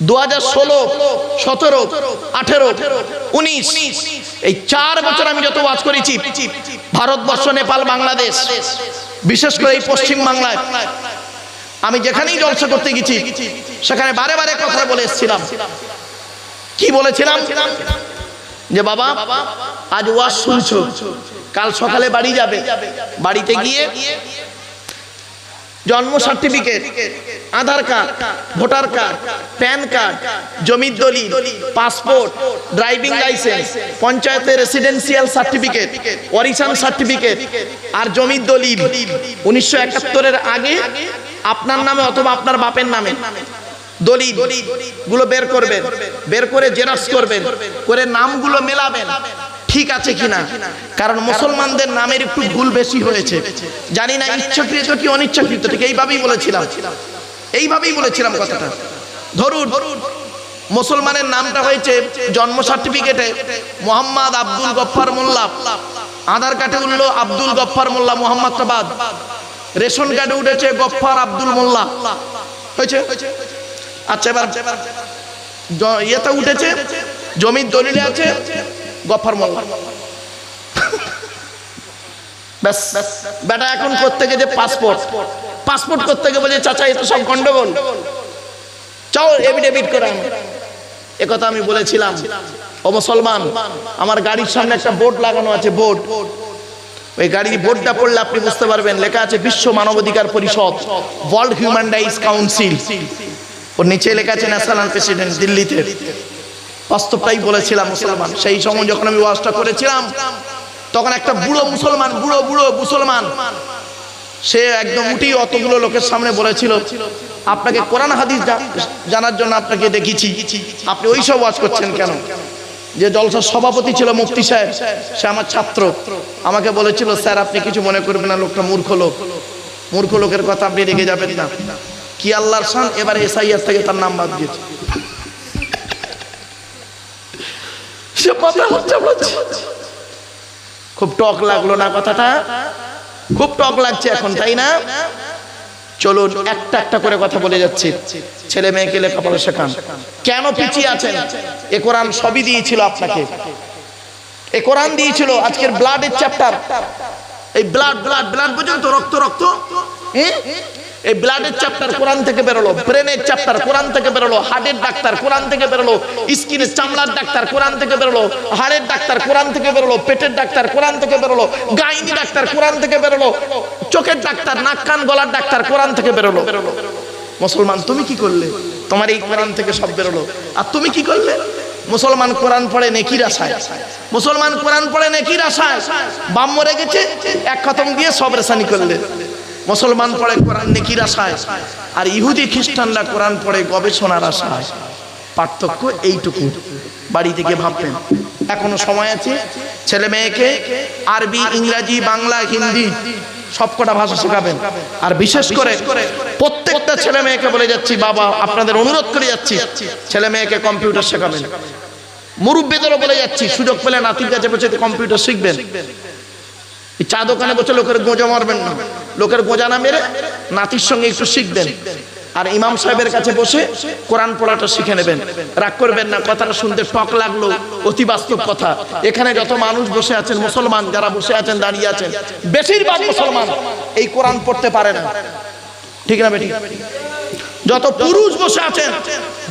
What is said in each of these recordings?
2016, 17, 18, 19 এই 4 বছর আমি যত ওয়াজ করেছি ভারতবর্ষ, নেপাল, বাংলাদেশ, বিশেষ করে এই পশ্চিম বাংলায় আমি যেখানেই জলসা করতে গেছি সেখানে বারে বারে কথা বলে এসেছিলাম। কি বলেছিলাম? যে বাবা আজ ওয়াজ শুনছো, কাল সকালে বাড়ি যাবে, বাড়িতে গিয়ে জন্ম certificate, Aadhaar card, voter card, PAN card, জমির দলিল, পাসপোর্ট, ড্রাইভিং লাইসেন্স, পঞ্চায়েতের রেসিডেন্সিয়াল সার্টিফিকেট, ওয়ারিশান সার্টিফিকেট আর জমির দলিল 1971 আগে আপনার নামে অথবা আপনার বাপের নামে দলিল গুলো বের করবেন, বের করে জেরক্স করবেন, করে নামগুলো মেলাবেন ঠিক আছে কিনা। কারণ মুসলমানদের নামের একটু ভুল বেশি হয়েছে, জানি না ইচ্ছাকৃত কি অনিচ্ছাকৃত, ঠিক এইভাবেই বলেছিলাম কথাটা। ধরুন মুসলমানের নামটা হয়েছে জন্ম সার্টিফিকেটে মোহাম্মদ আব্দুল গফফার মোল্লা, আধার কার্ডে উঠলো আব্দুল গফফার মোল্লা মোহাম্মদাবাদ, রেশন কার্ডে উঠেছে গফফার আব্দুল মোল্লা, হয়েছে? আচ্ছা এবার ইয়েটা উঠেছে, জমির দলিলে আছে গফফার মোল্লা। ব্যাস, বেটা এখন করতে গেছে পাসপোর্ট করতে গিয়ে বলছে চাচা এটা সব গন্ডগোল, চাও এফিডেভিট করে। একথা আমি বলেছিলাম। ও মুসলমান, আমার গাড়ির সামনে একটা বোর্ড লাগানো আছে, বোর্ড, ওই গাড়ির বোর্ডটা পড়লে আপনি বুঝতে পারবেন, লেখা আছে বিশ্ব মানবাধিকার পরিষদ, ওয়ার্ল্ড হিউম্যান রাইটস কাউন্সিল, ওর নিচে লেখা আছে ন্যাশনাল প্রেসিডেন্ট দিল্লিতে। বাস্তবটাই বলেছিলাম মুসলমান। সেই সময় যখন আমি ওয়াজটা করেছিলাম তখন একটা বুড়ো মুসলমান সে একদম উঠি অতগুলো লোকের সামনে বলেছিল আপনাকে কোরআন হাদিস জানার জন্য আপনাকে দেখেছি, আপনি ওই সব ওয়াজ করছেন কেন? যে জলসার সভাপতি ছিল মুফতি সাহেব, সে আমার ছাত্র, আমাকে বলেছিল স্যার আপনি কিছু মনে করবেন না, লোকটা মূর্খ লোকের কথা আপনি রেগে যাবেন না। কি আল্লাহর শান, এবারে এসআইআর থেকে তার নাম বাদ দিয়েছে। খুব টক লাগলো না কথাটা? খুব টক লাগছে এখন, তাই না? চলুন একটা একটা করে কথা বলে যাচ্ছি। ছেলে মেয়েকে লেখাপড়া শেখান। কেন পিছিয়ে আছেন? এ কোরআন সবই দিয়েছিল আপনাকে, এ কোরআন দিয়েছিল। আজকের ব্লাডের চ্যাপ্টার, এই ব্লাড পর্যন্ত রক্ত, এই ব্লাডের চ্যাপ্টার কোরআন থেকে বেরোলো, ব্রেনের চ্যাপ্টার কোরআন থেকে বেরোলো, হার্টের ডাক্তার কোরআন থেকে বেরোলো, স্কিনের চামড়ার ডাক্তার কোরআন থেকে বেরোলো, হাড়ের ডাক্তার কোরআন থেকে বেরোলো, পেটের ডাক্তার কোরআন থেকে বেরোলো, গাইনি ডাক্তার কোরআন থেকে বেরোলো, চোখের ডাক্তার, নাক কান গলার ডাক্তার কোরআন থেকে বেরোলো। মুসলমান তুমি কি করলে? তোমার এই কোরআন থেকে সব বেরোলো, আর তুমি কি করলে? মুসলমান কোরআন পড়ে নেকির আশায়, মুসলমান কোরআন পড়ে নেকির আশায়, বাম মরে গেছে এক খতম দিয়ে সব রেশানি করলে। মুসলমান পড়ে কোরআন নেকির আশায়, আর ইহুদি খ্রিস্টানরা কোরআন পড়ে গবেষণার আশায়। পার্থক্য এইটুকু, বাড়ি থেকে ভাববেন। এখনো সময় আছে। ছেলে মেয়েকে আরবি, ইংরাজি, বাংলা, হিন্দি সবকটা ভাষা শেখাবেন। আর বিশেষ করে প্রত্যেকটা ছেলে মেয়েকে বলে যাচ্ছি, বাবা আপনাদের অনুরোধ করে যাচ্ছি, ছেলে মেয়েকে কম্পিউটার শেখাবেন। মুরব্বীদেরও বলে যাচ্ছি, সুযোগ পেলে নাতির কাছে বসে কম্পিউটার শিখবেন। চা দোকানে বসে লোকের গোঁজা মারবেন না, লোকের গোঁজা না মেরে নাতির সঙ্গে একটু শিখবেন। আর ইমাম সাহেবের কাছে বসে কোরআন পড়াটা শিখে নেবেন। রাগ করবেন না, কথাটা শুনতে টক লাগলো, অতি বাস্তব কথা। এখানে যত মানুষ বসে আছেন, মুসলমান যারা বসে আছেন, দাঁড়িয়ে আছেন, বেশিরভাগ মুসলমান এই কোরআন পড়তে পারে না, ঠিক না বেটি? যত পুরুষ বসে আছেন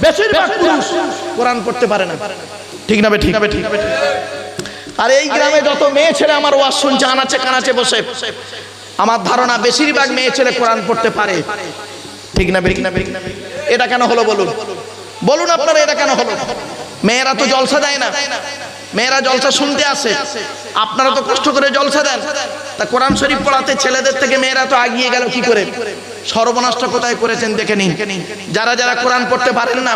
বেশিরভাগ পুরুষ কোরআন পড়তে পারে না, ঠিক না বেটি? আর এই গ্রামে যত মেয়ে ছেলে আমার ওয়াজ শুনছে আনাচে কানাচে বসে, আমার ধারণা বেশিরভাগ মেয়ে ছেলে কোরআন পড়তে পারে, ঠিক না? এটা কেন হলো বলুন আপনারা, এটা কেন হলো? মেয়েরা তো জলসা দেয় না, মেয়েরা জলসা শুনতে আসে, আপনারা তো কষ্ট করে জলসা দেন, তা কোরআন শরীফ পড়াতে ছেলেদের থেকে মেয়েরা তো আগিয়ে গেল কি করে? সর্বনাশটা কোথায় করেছেন দেখে নিন। যারা যারা কোরআন পড়তে পারেন না,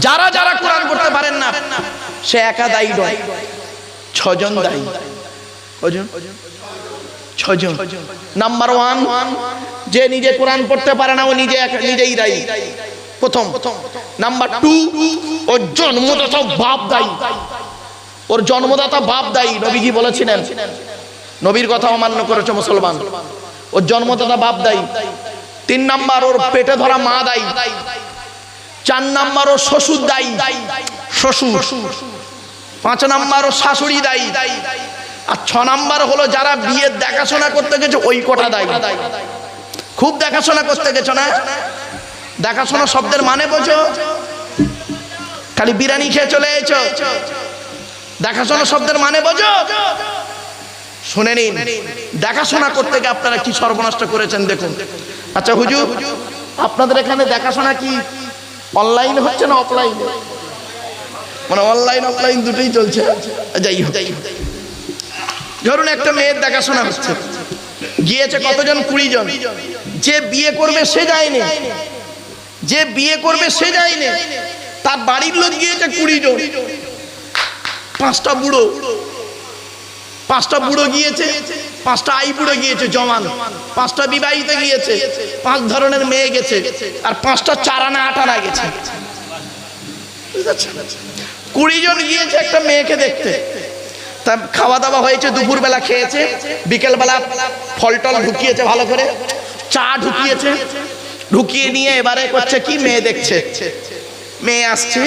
যারা কোরআন পড়তে পারেন না, সে একা দায়ী নয়, 6 জন দায়ী। কজন? 6 জন। নাম্বার 1, যে নিজে কোরআন পড়তে পারে না ও নিজেই দায়ী, প্রথম। নাম্বার 2, ওর জন্মদাতা বাপ দায়ী, ওর জন্মদাতা বাপ দায়ী। নবীজি বলেছিলেন, নবীর কথা অমান্য করেছে মুসলমান, ওর জন্মদাতা বাপ দায়ী। 3 নাম্বার, ওর পেটে ধরা মা দায়ী। 4 নাম্বার ও শ্বশুর দায়ী, শ্বশুর। 5 নাম্বার ও শাশুড়ি দায়ী। আর 6 নাম্বার হলো যারা বিয়ের দেখাশোনা করতে গেছে ওই কটা দায়ী। খুব দেখাশোনা করতে গেছো না? দেখাশোনা শব্দের মানে বোঝো? খালি বিরিয়ানি খেয়ে চলে এসেছো? দেখাশোনা শব্দের মানে বোঝো? শুনে নিন, দেখাশোনা করতে গিয়ে আপনারা কি সর্বনষ্ট করেছেন দেখুন। আচ্ছা হুজুর, আপনাদের এখানে দেখাশোনা কি অনলাইন হচ্ছে না অফলাইন? মানে অনলাইন অফলাইন দুটোই চলছে। যাই হোক, ধরুন একটা মেয়ের দেখাশোনা হচ্ছে, গিয়েছে কতজন? 20 জন। যে বিয়ে করবে সে যায়নি, যে বিয়ে করবে সে যায়নি, তার বাড়ির লোক গিয়েছে 20 জন। 5টা বুড়ো, 5টা বুড়ো গিয়েছে, 5টা আই বুড়ো গিয়েছে জওয়ান, 5টা বিবাহিত গিয়েছে, 5 ধরনের মেয়ে গেছে, আর 5টা 4 আনা 8 আনা গেছে। 20 জন গিয়েছে একটা মেয়েকে দেখতে। তা খাওয়া দাওয়া হয়েছে, দুপুরবেলা খেয়েছে, বিকেলবেলা ফল টল ঢুকিয়েছে, ভালো করে চা ঢুকিয়েছে, ঢুকিয়ে নিয়ে এবারে করছে কি, মেয়ে দেখছে। মেয়ে আসছে,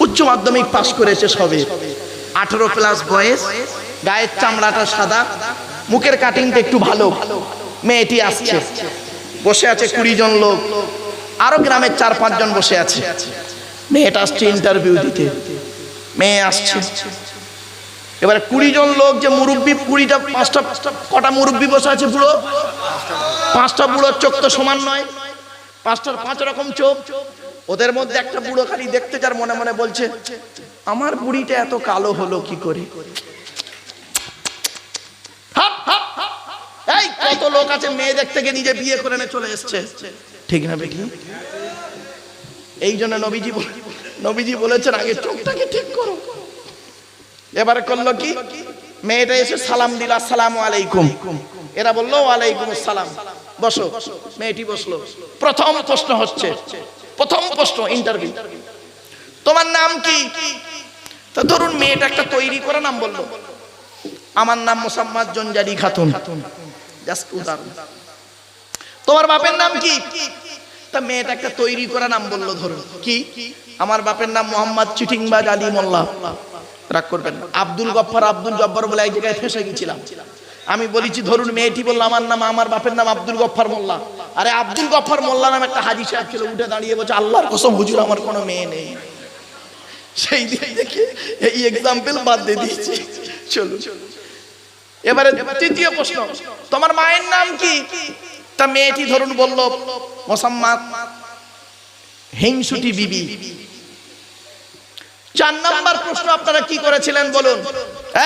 উচ্চ মাধ্যমিক পাশ করেছে সবে, 18+ বয়স, গায়ের চামড়াটা সাদা, মুখের কাটিংটা একটু ভালো। মেয়েটি আসছে, বসে আছে 20 জন লোক, আরো গ্রামের 4-5 জন বসে আছে। মেয়েটা আসছে ইন্টারভিউ দিতে, মেয়ে আসছে। এবারে 20 জন লোক যে মুরব্বী, 20টা 5টা কটা মুরব্বী বসে আছে বুড়ো, 5টা বুড়োর চোখ তো সমান নয়, 5টার 5 রকম চোখ। ওদের মধ্যে একটা বুড়ো খালি দেখতে যার মনে মনে বলছে, আমার বুড়িটা এত কালো হলো কি করে? এই কত লোক আছে মেয়ে দেখতে গিয়ে নিজে বিয়ে করে নিয়ে চলে এসছে, ঠিক না বেটি? এই জন্য নবীজি বলেছেন আগে চোখটাকে ঠিক করো। এবারে করলো কি, মেয়েটা এসে সালাম দিল, আসসালামু আলাইকুম। এরা বললো ওয়ালাইকুম আসসালাম, বসো। মেয়েটি বসলো। প্রথম প্রশ্ন হচ্ছে, প্রথম প্রশ্ন ইন্টারভিউ, তোমার নাম কি? তো ধরুন মেয়েটা একটা তৈরি করে নাম বললো, আমার নাম মোসাম্মদ জঞ্জারি খাতুন, জাস্ট উদাহরণ। তোমার বাপের নাম কি? তা মেয়েটা একটা তৈরি করা নাম বললো, ধরুন কি, আমার বাপের নাম মোহাম্মদ চিটিংবাজ আলী মোল্লা। রাগ করবেন না, আব্দুল গফফার, আব্দুল জব্বার বলে এক জায়গায় ফেসে গেছিলাম। আমি বলেছি, ধরুন মেয়েটি বললো আমার বাপের নাম আব্দুল গফফার মোল্লা। আরে আব্দুল গফফার মোল্লা নামে একটা হাজী সাহেব ছিল, উঠে দাঁড়িয়ে বলছে, আল্লাহর কসম হুজুর আমার কোনো মেয়ে নেই। সেই দিন দেখে এই এক্সাম্পল বাদ দিয়ে দিয়েছি। চলুন এবারে তৃতীয় প্রশ্ন, তোমার মায়ের নাম কি? তা মেয়েটি ধরুন বলল মোসাম্মদ হিংসুটি বিবি। 4 নাম্বার প্রশ্ন আপনারা কি করেছিলেন বলুন?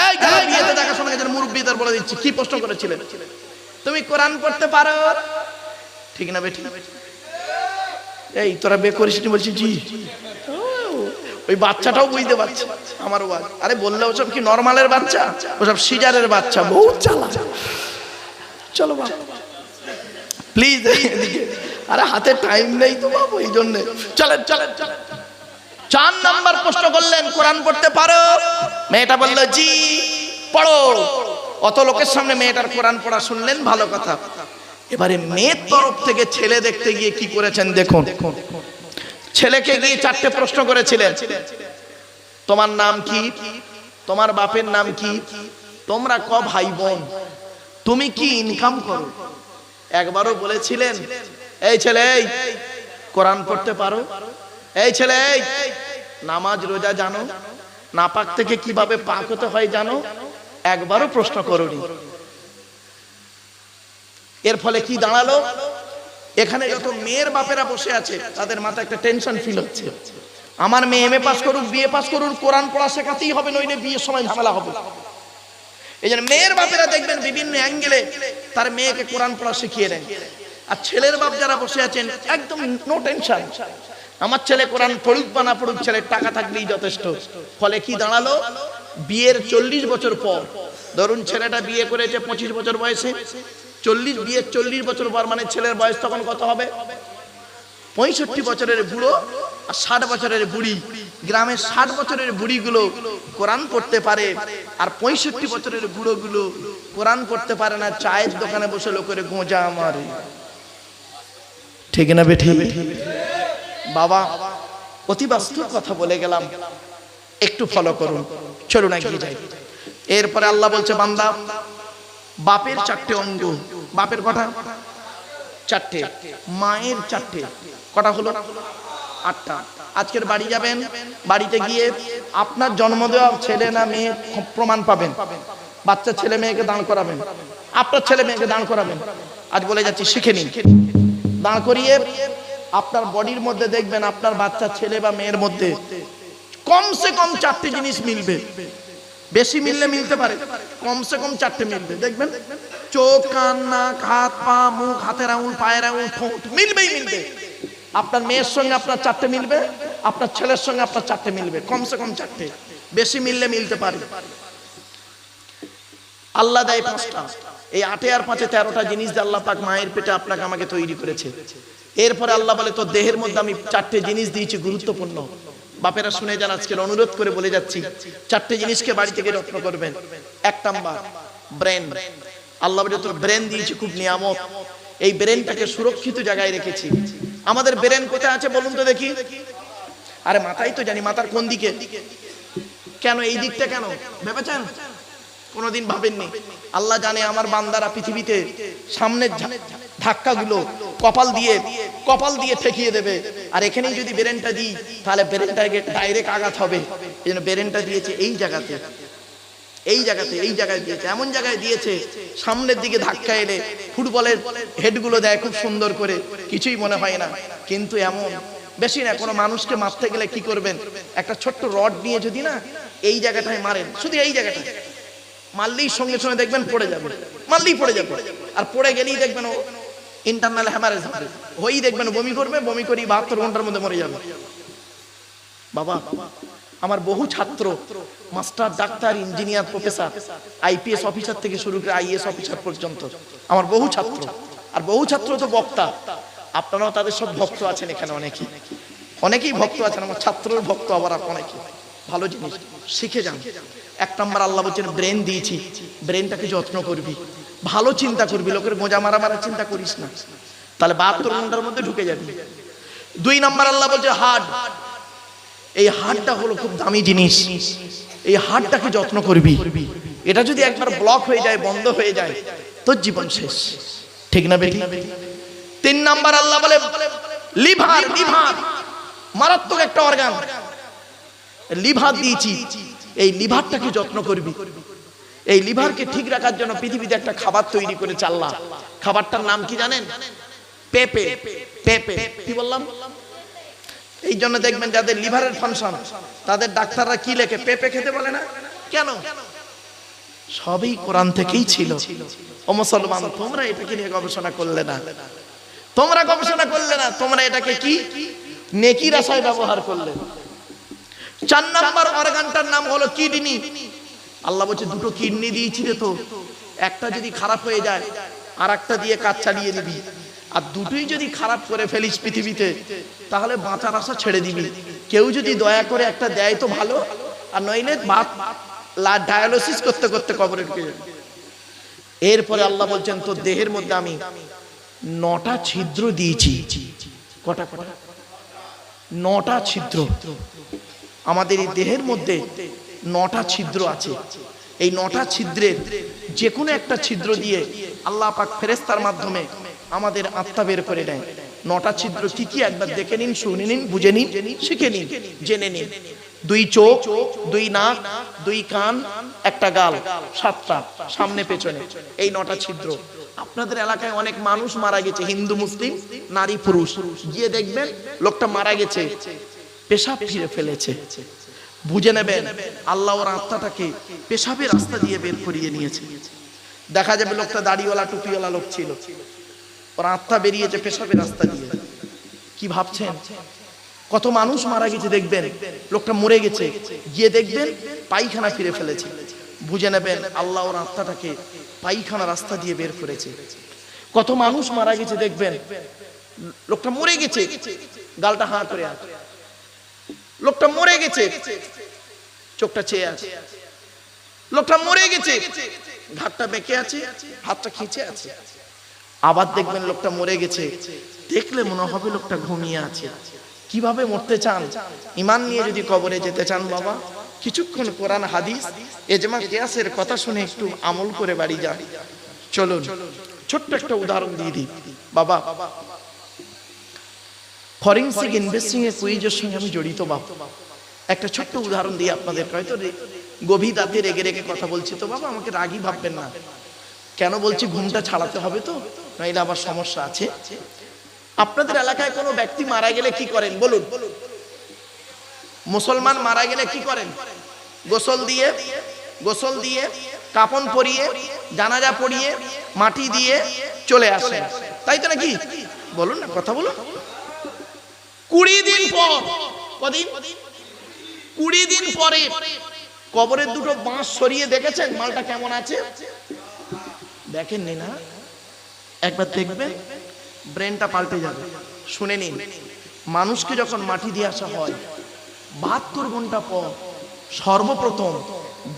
এই যারা বিয়েতে দেখাশোনা করেছেন মুরব্বীদের বলে দিচ্ছি কি প্রশ্ন করেছিলেন। তুমি কোরআন পড়তে পারো? ঠিক না বেটি? এই তোরা বে করিস নি? বলছি জি। ওই বাচ্চাটাও বুঝতে পারছে আমার ওয়াজ। আরে বললে ওসব কি নরমালের বাচ্চা, ওসব সিজারের বাচ্চা, বহুত চালা। চলো বাবা প্লিজ এদিকে। আরে হাতে টাইম নেই তো বাবু, এই জন্য চলেন চলেন চলেন। 4 নাম্বার প্রশ্ন করলেন, কোরআন পড়তে পারো? মেয়েটা বলল জি। পড়ো। অত লোকের সামনে মেয়েটার কোরআন পড়া শুনলেন, ভালো কথা। এবারে মেয়ের তরফ থেকে ছেলে দেখতে গিয়ে কি করেছেন দেখুন। ছেলেকে গিয়ে 4টে প্রশ্ন করেছিলেন, তোমার নাম কি? তোমার বাপের নাম কি? তোমরা ক ভাই বোন? তুমি কি ইনকাম করো? একবারও বলেছিলেন এই ছেলে এই কোরআন পড়তে পারো? এই ছেলে এই নামাজ রোজা জানো? নাপাক থেকে কিভাবে পাক হতে হয় জানো? একবারও প্রশ্ন করোনি। এর ফলে কি দাঁড়ালো? এখানে যত মেয়ের বাপেরা বসে আছে তাদের মাথায় একটা টেনশন ফিল হচ্ছে, আমার মেয়ে এমএ পাস করুক, বিএ পাস করুক, কোরআন পড়া শেখাতেই হবে, নইলে বিয়ের সময় ঝামেলা হবে। এই জন্য মেয়ের বাপেরা দেখবেন বিভিন্ন অ্যাঙ্গেলে তার মেয়েকে কোরআন পড়া শিখিয়ে দেন। আর ছেলের বাপ যারা বসে আছেন একদম নো টেনশন, আমার ছেলে কোরআন পড়ুক বা না পড়ুক, ছেলের টাকা থাকলেই যথেষ্ট। ফলে কি দাঁড়ালো? বিয়ের 40 বছর পর, ধরুন ছেলেটা বিয়ে করেছে 25 বছর বয়সে, 40 বিয়ের 40 বছর পর মানে ছেলের বয়স তখন কত হবে? 65 বছরের বুড়ো আর 60 বছরের বুড়ি। গ্রামের 60 বছরের বুড়িগুলো কোরআন পড়তে পারে, আর 65 বছরের বুড়োগুলো কোরআন পড়তে পারে না, চায়ের দোকানে বসে লোকের গোঁজা মারে। ঠিক না বেঠি? বাবা অতি বাস্তব কথা বলে গেলাম, একটু ফলো করুন। চলুন এগিয়ে যাই। এরপরে আল্লাহ বলছে, বান্দা বাপের 4টে অঙ্গ। বাপের কটা? 4টে। মায়ের 4টে। কটা হলো? 8টা। আজকের বাড়ি যাবেন, বাড়িতে গিয়ে আপনার জন্ম দেওয়া ছেলে না মেয়ে প্রমাণ পাবেন। বাচ্চা ছেলে মেয়েকে দাঁড় করাবেন, আপনার ছেলে মেয়েকে দাঁড় করাবেন। আজ বলে যাচ্ছি, শিখে নিন। দাঁড় করিয়ে আপনার বডির মধ্যে দেখবেন আপনার বাচ্চা ছেলে বা মেয়ের মধ্যে কমসে কম 4টে জিনিস মিলবে। বেশি মিললে মিলতে পারে, কমসে কম 4টে মিলবে। দেখবেন চোখ, কান, নাক, হাত, পা, মুখ, হাতের আঙুল, পায়ের আঙুল, ঠোঁট মিলবেই মিলবে। আপনার মেয়ের সঙ্গে আপনার 4টে মিলবে, আপনার ছেলের সঙ্গে আপনার 4টে মিলবে, কমসে কম 4টে। বেশি মিললে মিলতে পারে। আল্লাহ দেয় 5টা। এই 8 আর 5 13টা জিনিস দিয়ে আল্লাহ পাক মায়ের পেটে আপনাকে আমাকে তৈরি করেছে। এরপরে আল্লাহ বলে, তো দেহের মধ্যে আমি 4টে জিনিস দিয়েছি গুরুত্বপূর্ণ। বাপেরা শুনে যান, আজকের অনুরোধ করে বলে যাচ্ছি, 4টে জিনিসকে বাড়ি থেকে যত্ন করবেন। 1 নাম্বার ব্রেন। আল্লাহ বলে, তোর ব্রেন দিয়েছি খুব নিয়ামত, এই ব্রেনটাকে সুরক্ষিত জায়গায় রেখেছি। আমাদের ব্রেন কোথায় আছে বলুন তো দেখি? আরে মাথায় তো জানি, মাথার কোন দিকে? কেন এই দিকটা কেন ভেবেছেন? কোনোদিন ভাবেননি? আল্লাহ জানে আমার বান্দারা পৃথিবীতে সামনের ধাক্কাগুলো কপাল দিয়ে ঠেকিয়ে দেবে। আর এখানেই যদি ব্রেনটা দিই তাহলে ব্রেনটাকে ডাইরেক্ট আঘাত হবে। এই জন্য ব্রেনটা দিয়েছে এই জায়গাতে, এই জায়গায় দিয়েছে। এমন জায়গায় দিয়েছে সামনের দিকে ধাক্কা এলে ফুটবলের হেডগুলো দেয় খুব সুন্দর করে, কিছুই মনে হয় না। কিন্তু এমন বেশি না, কোনো মানুষকে মারতে গেলে কি করবেন? একটা ছোট্ট রড নিয়ে যদি না এই জায়গাটায় মারেন, শুধু এই জায়গাটায় মারলেই সঙ্গে সঙ্গে দেখবেন পড়ে যাবে, মারলেই পড়ে যাবে। আর পড়ে গেলেই দেখবেন ও ইন্টারনাল হ্যামারেজ হবে, হয়েই দেখবেন বমি করবে, বমি করি 72 ঘন্টার মধ্যে মরে যাবে। বাবা, আমার বহু ছাত্র master, doctor, engineer, professor, IPS officer থেকে শুরু করে আইএস অফিসার পর্যন্ত আমার বহু ছাত্র। আর বহু ছাত্র তো বক্তা। আপনারাও তাদের সব ভক্ত আছেন এখানে, অনেকেই ভক্ত আছেন। আমার ছাত্রের ভক্ত আবার অনেকে। ভালো জিনিস শিখে যান। 1 নাম্বার আল্লাহ বলছেন ব্রেন দিয়েছি, ব্রেনটাকে যত্ন করবি, ভালো চিন্তা করবি, লোকের গোজা মারা চিন্তা করিস না, তাহলে 72 ঘন্টার মধ্যে ঢুকে যাবি। 2 নাম্বার আল্লাহ বলছে হার্ট। এই হার্টটা হলো খুব দামি জিনিস, এই হার্টটাকে যত্ন করবি। এটা যদি একবার ব্লক হয়ে যায়, বন্ধ হয়ে যায়, তোর জীবন শেষ। ঠিক না বেটি? 3 নাম্বার আল্লাহ বলে লিভার। লিভার মারাত্মক একটা অর্গান, লিভার দিয়েছি, এই লিভারটাকে যত্ন করবি। এই লিভারকে ঠিক রাখার জন্য পৃথিবীতে একটা খাবার তৈরি করেছে আল্লাহ। খাবারটার নাম কি জানেন? পেঁপে। পেঁপে কি বললাম? এই জন্য দেখবেন যাদের লিভারের ফাংশন তাদের ডাক্তাররা কি লেখে? পেঁপে খেতে বলে না কেন? সবই কোরআন থেকেই ছিল। ও মুসলমান, তোমরা এটাকে নিয়ে গবেষণা করলে না, তোমরা এটাকে কি নেকির আশায় ব্যবহার করলে। 4 নাম্বার অর্গানটার নাম হলো কিডনি। আল্লাহ বলছে 2টো কিডনি দিয়েছি রে, তো একটা যদি খারাপ হয়ে যায় আর একটা দিয়ে কাজ চালিয়ে দিবি। আর দুটোই যদি খারাপ করে ফেলিস পৃথিবীতে, তাহলে বাঁচার আশা ছেড়ে দিবি। কেউ যদি দয়া করে একটা দেয় তো ভালো, আর নইলে ডায়ালিসিস করতে করতে কবরে ঢুকে যাবে। এরপরে আল্লাহ বলছেন তো দেহের মধ্যে আমি 9টা ছিদ্র দিয়েছি। কটা? 9টা ছিদ্র। আমাদের এই দেহের মধ্যে 9টা ছিদ্র আছে। এই 9টা ছিদ্রের যে কোনো একটা ছিদ্র দিয়ে আল্লাহ পাক ফেরেশতার মাধ্যমে আমাদের আত্মা বের করে নেয়। 9টা ছিদ্র কি কি একবার দেখে নিন, শুনে নিন, বুঝে নিন, শিখে নিন, জেনে নিন। 2 চোখ, 2 নাক, 2 কান, 1টা গাল, 7টা সামনে পেছনে, এই 9টা ছিদ্র। আপনাদের এলাকায় অনেক মানুষ মারা গেছে, হিন্দু মুসলিম, নারী পুরুষ, গিয়ে দেখবেন লোকটা মারা গেছে, পেশাব ফিরে ফেলেছে। বুঝে নেবেন আল্লাহ ওর আত্মাটাকে পেশাবের রাস্তা দিয়ে বের করিয়ে নিয়েছে। দেখা যাবে লোকটা দাড়িওয়ালা টুপিওয়ালা লোক ছিল, ওর আত্মা বেরিয়েছে পেশাবের রাস্তা দিয়ে। কি ভাবছেন? কত মানুষ মারা গেছে দেখবেন, লোকটা মরে গেছে, গিয়ে দেখবেন পায়খানা ফিরে ফেলেছে। বুঝে নেবেন আল্লাহ ওর আত্মাটাকে পায়খানা রাস্তা দিয়ে বের করেছে। কত মানুষ মারা গেছে দেখবেন, লোকটা মরে গেছে, গালটা হাঁ করে আছে, লোকটা মরে গেছে, চোখটা চেয়ে আছে, লোকটা মরে গেছে, ঘাটটা বেঁকে আছে, হাতটা খিঁচে আছে। আবার দেখবেন লোকটা মরে গেছে, দেখলে মনে হবে লোকটা ঘুমিয়ে আছে, কিভাবে মরতে চান, ঈমান নিয়ে যদি কবরে যেতে চান বাবা, কিছুক্ষণ কোরআন হাদিস ইজমা কিয়াসের কথা শুনে একটু আমল করে বাড়ি যান। চলুন ছোট্ট একটা উদাহরণ দিয়ে দিই বাবা। ফরেনসিক ইনভেস্টিং এর কুইজের সঙ্গে আমি জড়িত বাবা। একটা ছোট্ট উদাহরণ দিয়ে আপনাদের, হয়তো গভীর রাতে রেগে রেগে কথা বলছি তো বাবা, আমাকে রাগই ভাববেন না। কেন বলছি, ঘুমটা ছাড়াতে হবে তো, নইলে আবার সমস্যা আছে। আপনাদের এলাকায় কোনো ব্যক্তি মারা গেলে কি করেন বলুন? মুসলমান মারা গেলে কি করেন? গোসল দিয়ে কাফন পরিয়ে জানাজা পড়িয়ে মাটি দিয়ে চলে আসেন, তাই তো নাকি? বলুন না, কথা বলুন। 20 দিন পর, কদিন? 20 দিন পরে কবরের দুটো বাঁশ সরিয়ে দেখেছেন মালটা কেমন আছে? দেখেননি না? একবার দেখবেন, ব্রেনটা পাল্টে যাবে। শুনে নিন, মানুষকে যখন মাটি দিয়ে আসা হয় 72 ঘন্টা পর সর্বপ্রথম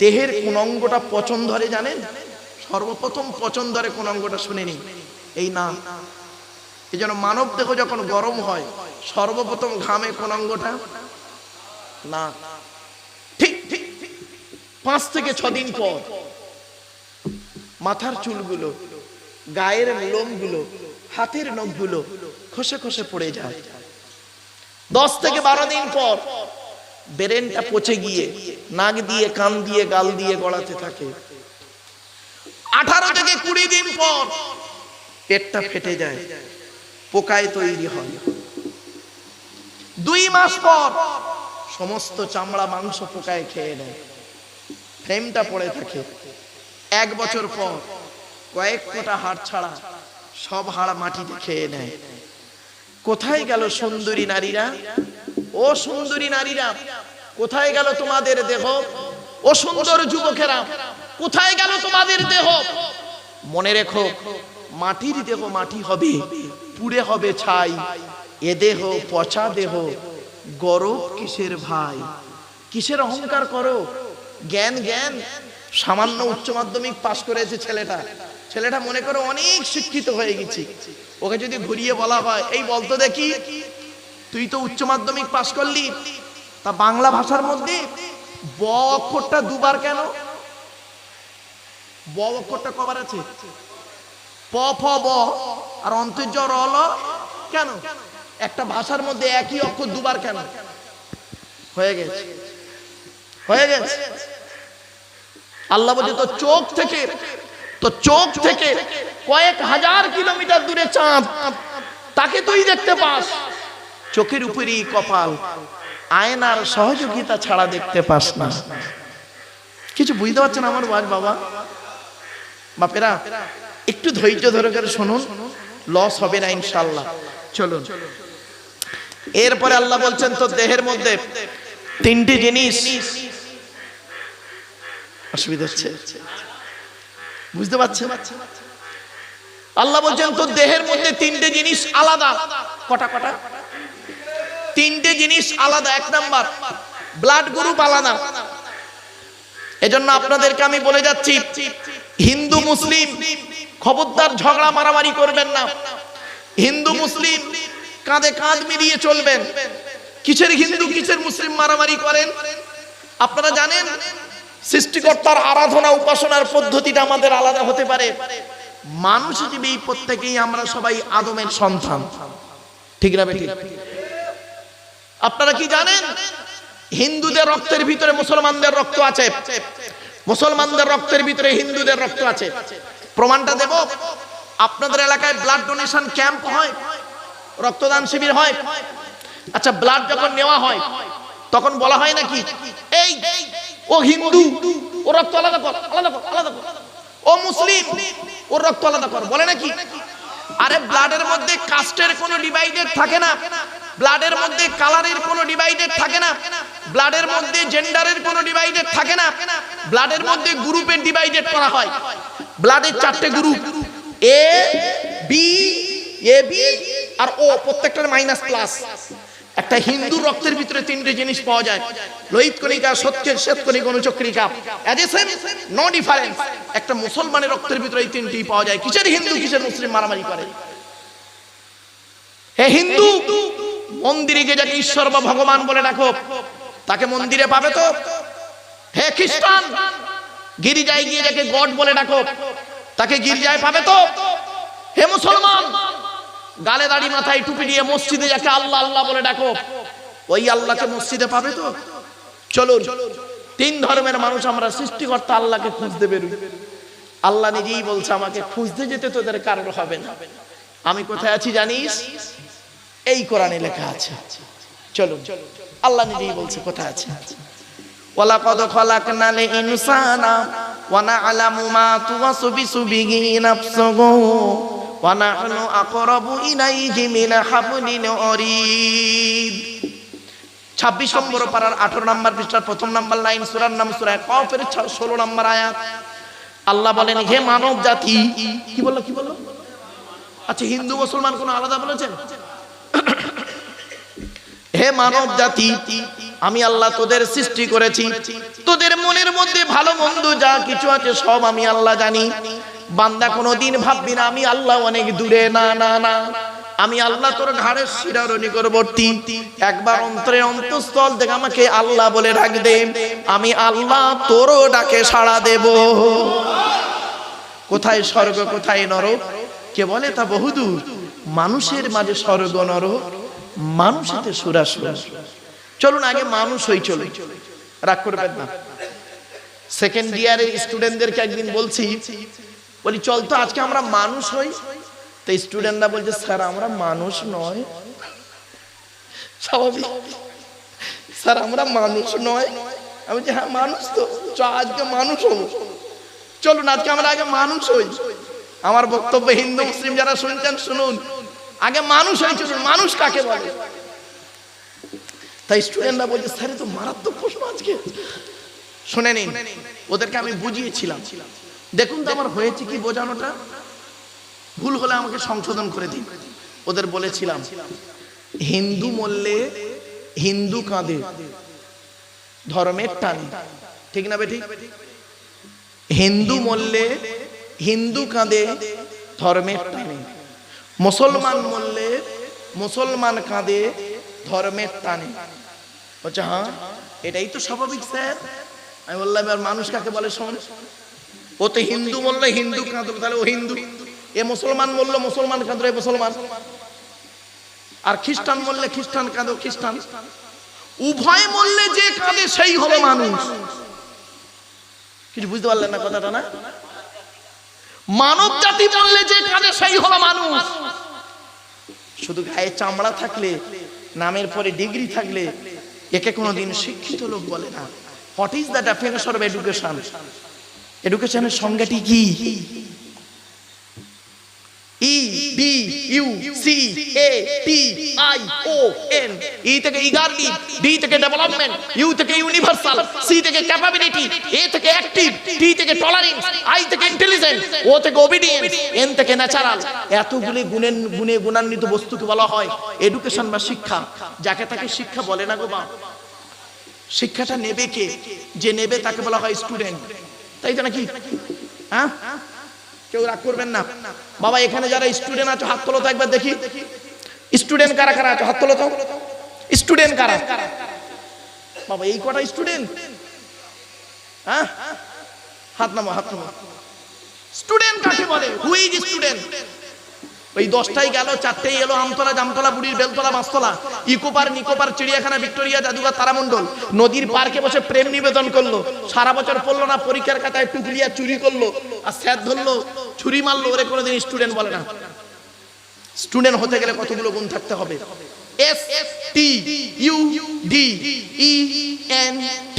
দেহের কোন অঙ্গটা পচন ধরে জানেন? সর্বপ্রথম পচন ধরে কোন অঙ্গটা? শুনে নিন, এই না। এই জন্য মানব দেহ যখন গরম হয় সর্বপ্রথম ঘামে কোন অঙ্গটা? না। ঠিক 5 থেকে 6 দিন পর মাথার চুলগুলো, গায়ের লোমগুলো, হাতের নখগুলো খসে খসে পড়ে যায়। 10 থেকে 12 দিন পর ব্রেনটা পচে গিয়ে নাক দিয়ে, কান দিয়ে, গাল দিয়ে গড়াতে থাকে। 18 থেকে 20 দিন পর পেটটা ফেটে যায়, পোকায় তৈরি হয়। 2 মাস পর সমস্ত চামড়া মাংস পোকায় খেয়ে নেয়, ফ্রেমটা পড়ে থাকে। 1 বছর পর কয়েক কোটা হাড় ছাড়া সব হাড় মাটিতে খেয়ে নেয়। কোথায় গেল সুন্দরী নারীরা? ও সুন্দরী নারীরা, কোথায় গেল তোমাদের দেহ? ও সুন্দর যুবকেরা, কোথায় গেল তোমাদের দেহ? মনে রেখো, মাটির দেহ মাটি হবে, পুড়ে হবে ছাই। এ দেহ পচা দেহ, গরব কিসের ভাই? কিসের অহংকার করো? জ্ঞান জ্ঞান, সামান্য উচ্চ মাধ্যমিক পাশ করেছে ছেলেটা মনে করো অনেক শিক্ষিত হয়ে গেছি। ওকে যদি ঘুরিয়ে বলা হয়, এই বলতো দেখি, তুই তো উচ্চ মাধ্যমিক পাশ করলি, তা বাংলা ভাষার মধ্যে ব অক্ষরটা দুবার কেন? ব অক্ষরটা কবার আছে? প ফ ব আর অন্তর্য র ল কেন? একটা ভাষার মধ্যে একই অক্ষর দুবার কেন? হয়ে গেছে। আল্লাহ বলছে, তো চোখ থেকে কয়েক হাজার কিলোমিটার দূরে চাঁদ, তাকে তুই দেখতে পাস। চোখের উপরই কপাল, আয়নার সহযোগিতা ছাড়া দেখতে পাস না। কিছু বুঝতে পারছেন আমার বাবা? বাপেরা একটু ধৈর্য ধরে করে শুনুন, লস হবে না ইনশাআল্লাহ। চলুন, এরপরে আল্লাহ বলছেন, তো দেহের মধ্যে 3টি জিনিস। অসুবিধা হচ্ছে, বুঝতে পারছেন? আল্লাহ বলছেন, তো দেহের মধ্যে 3টে জিনিস আলাদা। কটা? 3টে জিনিস আলাদা। 1 নাম্বার, ব্লাড গ্রুপ আলাদা। এজন্য আপনাদেরকে আমি বলে যাচ্ছি, হিন্দু মুসলিম খবরদার ঝগড়া মারামারি করবেন না। হিন্দু মুসলিম কাঁধে কাঁধ মিলিয়ে চলবেন। কিসের হিন্দু কিসের মুসলিম মারামারি করেন? আপনারা জানেন, সৃষ্টিকর্তার আরাধনা উপাসনার পদ্ধতিটা আমাদের আলাদা হতে পারে। মানুষ হিসেবে প্রত্যেকেই আমরা সবাই আদমের সন্তান, ঠিক না বেঠিক? আপনারা কি জানেন, হিন্দুদের রক্তের ভিতরে মুসলমানদের রক্ত আছে, মুসলমানদের রক্তের ভিতরে হিন্দুদের রক্ত আছে। প্রমাণটা দেব। আপনাদের এলাকায় ব্লাড ডোনেশন ক্যাম্প হয়, রক্তদান শিবির হয়। আচ্ছা, ব্লাড যখন নেওয়া হয় তখন বলা হয় নাকি, এই ও হিন্দু, ও রক্ত আলাদা কর, ও মুসলিম, ওর রক্ত আলাদা কর, বলে নাকি? আরে ব্লাডের মধ্যে কাস্টের কোনো ডিভাইডেড থাকে না, ব্লাডের মধ্যে কালারের কোনো ডিভাইডেড থাকে না, ব্লাডের মধ্যে জেন্ডারের কোনো ডিভাইডেড থাকে না, ব্লাডের মধ্যে গ্রুপের ডিভাইডেড করা হয়। ব্লাডের 4টে গ্রুপ, এ বি আর ও, প্রত্যেকটার মাইনাস প্লাস। একটা হিন্দু রক্তের ভিতরে 3টে জিনিস পাওয়া যায়, লোহিত কণিকা, শ্বেত কণিকা, অনুচক্রিকা, এজেসেম, নো ডিফারেন্স। একটা মুসলমানের রক্তের ভিতরে এই 3টেই পাওয়া যায়। কিসের হিন্দু কিসের মুসলিম মারামারি করে? হে হিন্দু, মন্দিরে গিয়ে যাকে ঈশ্বর বা ভগবান বলে ডাকো, তাকে মন্দিরে পাবে তো? হে খ্রিস্টান, গির্জায় গিয়ে যাকে গড বলে ডাকো, তাকে গির্জায় পাবে তো? হে মুসলমান, গালে দাড়ি মাথায় টুপি দিয়ে মসজিদে যাকে আল্লাহ আল্লাহ বলে ডাকো, ওই আল্লাহকে মসজিদে পাবে তো? চলুন, তিন ধর্মের মানুষ আমরা সৃষ্টিকর্তা আল্লাহকে খুঁজতে বেরোই। আল্লাহ নিজেই বলছে আমাকে খুঁজতে যেতে তোদের কারণ হবে না। আমি কোথায় আছি জানিস? এই কোরআনে লেখা আছে। চলুন, আল্লাহ নিজেই বলছে কোথায় আছে। ওয়ালাকাদ খালাকনাল ইনসানা ওয়া না'লামু মা তুওয়াসবিসু বিহি নাফসুহু ওয়া নাহনু আকরাবু ইলাইহি মিন হাবলিল ওয়ারিদ। 26 নম্বর পারার 18 নম্বর পৃষ্ঠার প্রথম নম্বর লাইন, সূরার নাম সূরা কাফের 16 নম্বর আয়াত। আল্লাহ বলেন, হে মানব জাতি। কি বললো? কি বললো? আচ্ছা, হিন্দু মুসলমান কোন আলাদা বলেছেন? হে মানব জাতি, আমি আল্লাহ তোদের সৃষ্টি করেছি, তোদের মনের মধ্যে ভালো মন্দ যা কিছু আছে সব আমি আল্লাহ জানি। বান্দা কোনোদিন ভাববি না আমি আল্লাহ অনেক দূরে, না না না, আমি আল্লাহ তোর ঘাড়ের শিরার নিকটবর্তী। একবার অন্তরে অন্তঃস্থল থেকে আমাকে আল্লাহ বলে ডাক দে, আমি আল্লাহ তোরও ডাকে সাড়া দেব। কোথায় স্বর্গ কোথায় নরক কে বলে তা বহুদূর। মানুষের মাঝে স্বর্গ নরক, মানুষেতে সুরাসুর। চলুন আগে মানুষ হই, চলুন, রাগ করবেন না। সেকেন্ড ইয়ারের স্টুডেন্টদেরকে একদিন বলছি, বলি চল তো আজকে আমরা মানুষ হই। তো স্টুডেন্টরা বলছে স্যার আমরা মানুষ নয়। স্বাভাবিক, স্যার আমরা মানুষ নয়। আমি বলছি হ্যাঁ মানুষ তো, চ আজকে মানুষ হবো। চলুন আজকে আমরা আগে মানুষ হই। আমার বক্তব্য হিন্দু মুসলিম যারা শুনছেন শুনুন, আগে মানুষ হই। চলুন, মানুষ কাকে বলে? তাই স্টুডেন্টরা বলছে স্যার তো মারাত্মক প্রশ্ন আজকে। শুনে নিন, ওদেরকে আমি বুঝিয়েছিলাম। দেখুন তো আমার হয়েছে কি বোঝানোটা, ভুল হলে আমাকে সংশোধন করে দিন। ওদের বলেছিলাম হিন্দু মরলে হিন্দু কাঁদে, ধর্মের টানে, ঠিক না বেঠিক? হিন্দু মরলে হিন্দু কাঁদে, ধর্মের টানে। মুসলমান মরলে মুসলমান কাঁদে, ধর্মের টানে। বলছে হ্যাঁ এটাই তো স্বাভাবিক স্যার। আমি বললাম আর মানুষ কাকে বলে শোন। ও তো হিন্দু মরলে হিন্দু কাঁদলো, তাহলে ও হিন্দু। এ মুসলমান মরলো মুসলমান কাঁদলো, এ মুসলমান। আর খ্রিস্টান মরলে খ্রিস্টান কাঁদো, খ্রিস্টান। উভয় মরলে যে কাঁদে সেই হলো মানুষ। কিছু বুঝতে পারলেন না কথাটা? না, মানব জাতি মরলে যে কাঁদে সেই হলো মানুষ। শুধু গায়ে চামড়া থাকলে, নামের পরে ডিগ্রি থাকলে একে কোনোদিন শিক্ষিত লোক বলে না। What is the definition of education? এডুকেশনের সংজ্ঞাটি কি? EDUCATION। ই থেকে ইগারলি, ডি থেকে ডেভেলপমেন্ট, ইউ থেকে ইউনিভার্সাল, সি থেকে ক্যাপাবিলিটি, এ থেকে অ্যাক্টিভ, টি থেকে টলারেন্স, আই থেকে ইন্টেলিজেন্ট, ও থেকে ওবিডিয়েন্স, এন থেকে ন্যাচারাল। এতগুলি গুণে গুণান্বিত বস্তুকে বলা হয় এডুকেশন বা শিক্ষা। যাকে তাকে শিক্ষা বলে না গো বাপ। শিক্ষাটা নেবে কে? যে নেবে তাকে বলা হয় স্টুডেন্ট, তাই তো নাকি? হ্যাঁ, কেউ রাগ করবেন না বাবা। এখানে যারা স্টুডেন্ট আছো হাত তোলো তো একবার দেখি। স্টুডেন্ট কারা কারা আছো হাত তোলো তো। স্টুডেন্ট কারা বাবা? এই কটা স্টুডেন্ট? হ্যাঁ, হাত নামো, হাত নামো। স্টুডেন্ট কাকে বলে? Who is student? ওই 10টাই গেল, 4টেই এলো। আমতলা, জামতলা, বুড়ির বেলতলা, মাছতলা, ইকোপার, নিকোপার, চিড়িয়াখানা, ভিক্টোরিয়া, জাদুঘর, তারামণ্ডল, নদীর পার্কে বসে প্রেম নিবেদন করলো। সারা বছর পড়লো না, পরীক্ষার খাতায় টুকলিয়া চুরি করলো, আর স্যার ধরলো, ছুরি মারলো। ওরে কোনোদিন স্টুডেন্ট বলে না। স্টুডেন্ট হতে গেলে কতগুলো গুণ থাকতে হবে? STUDENT।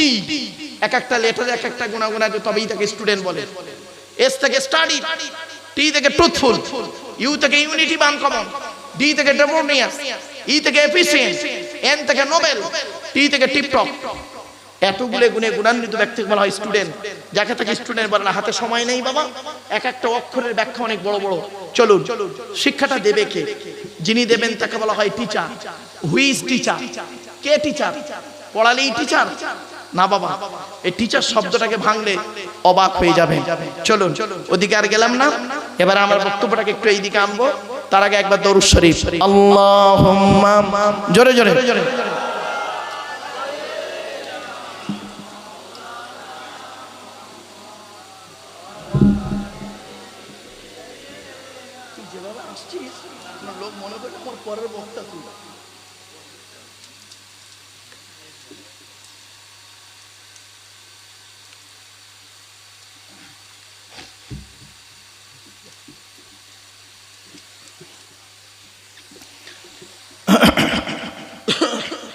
এক একটা লেটার এক একটা গুণাগুণ আছে, তবেই তাকে স্টুডেন্ট বলে। এস থেকে স্টাডি, টি থেকে ট্রুথফুল, ইউ থেকে ইউনিটি বা আনকমন, ডি থেকে ডেমোনিয়াস, ই থেকে এফিশিয়েন্ট, এন থেকে নোবেল, টি থেকে টিপটপ। এতগুলো গুণে গুণান্বিত ব্যক্তিকে বলা হয় স্টুডেন্ট। যাকে তাকে স্টুডেন্ট বলে না। হাতে সময় নেই বাবা, এক একটা অক্ষরের ব্যাখ্যা অনেক বড় বড়। চলুন, শিক্ষাটা দেবে কে? যিনি দেবেন তাকে বলা হয় টিচার। Who is teacher? কে টিচার? পড়ালেই টিচার না বাবা। এই টিচার শব্দটাকে ভাঙলে অবাক হয়ে যাবে। চলুন, ওদিকে আর গেলাম না। এবার আমার বক্তব্যটাকে একটু এইদিকে আনবো। তার আগে একবার দরুদ শরীফ। আল্লাহুম্মা, জোরে জোরে। লোক মনে করে আমার পরের বক্তা তুই।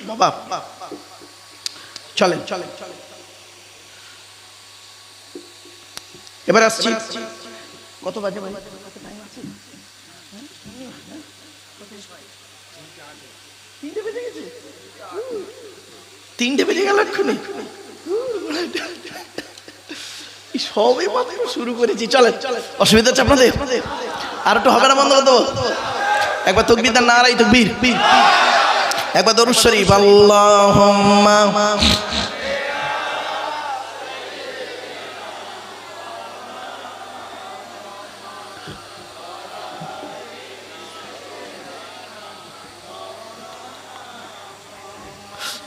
বাবা চলেন চলেন, এবার আসছি। কত বাজে ভাই? তিনটে বেজে গেল এক্ষুনি। সবে মাত্র শুরু করেছি। চলেন, অসুবিধা হচ্ছে আপনাদের? আর একটু হবে না বন্ধ করে দেবো? একবার তাকবীর দেন, নারায়ে তাকবীর। একবার দরুদ শরীফ। আল্লাহুম্মা,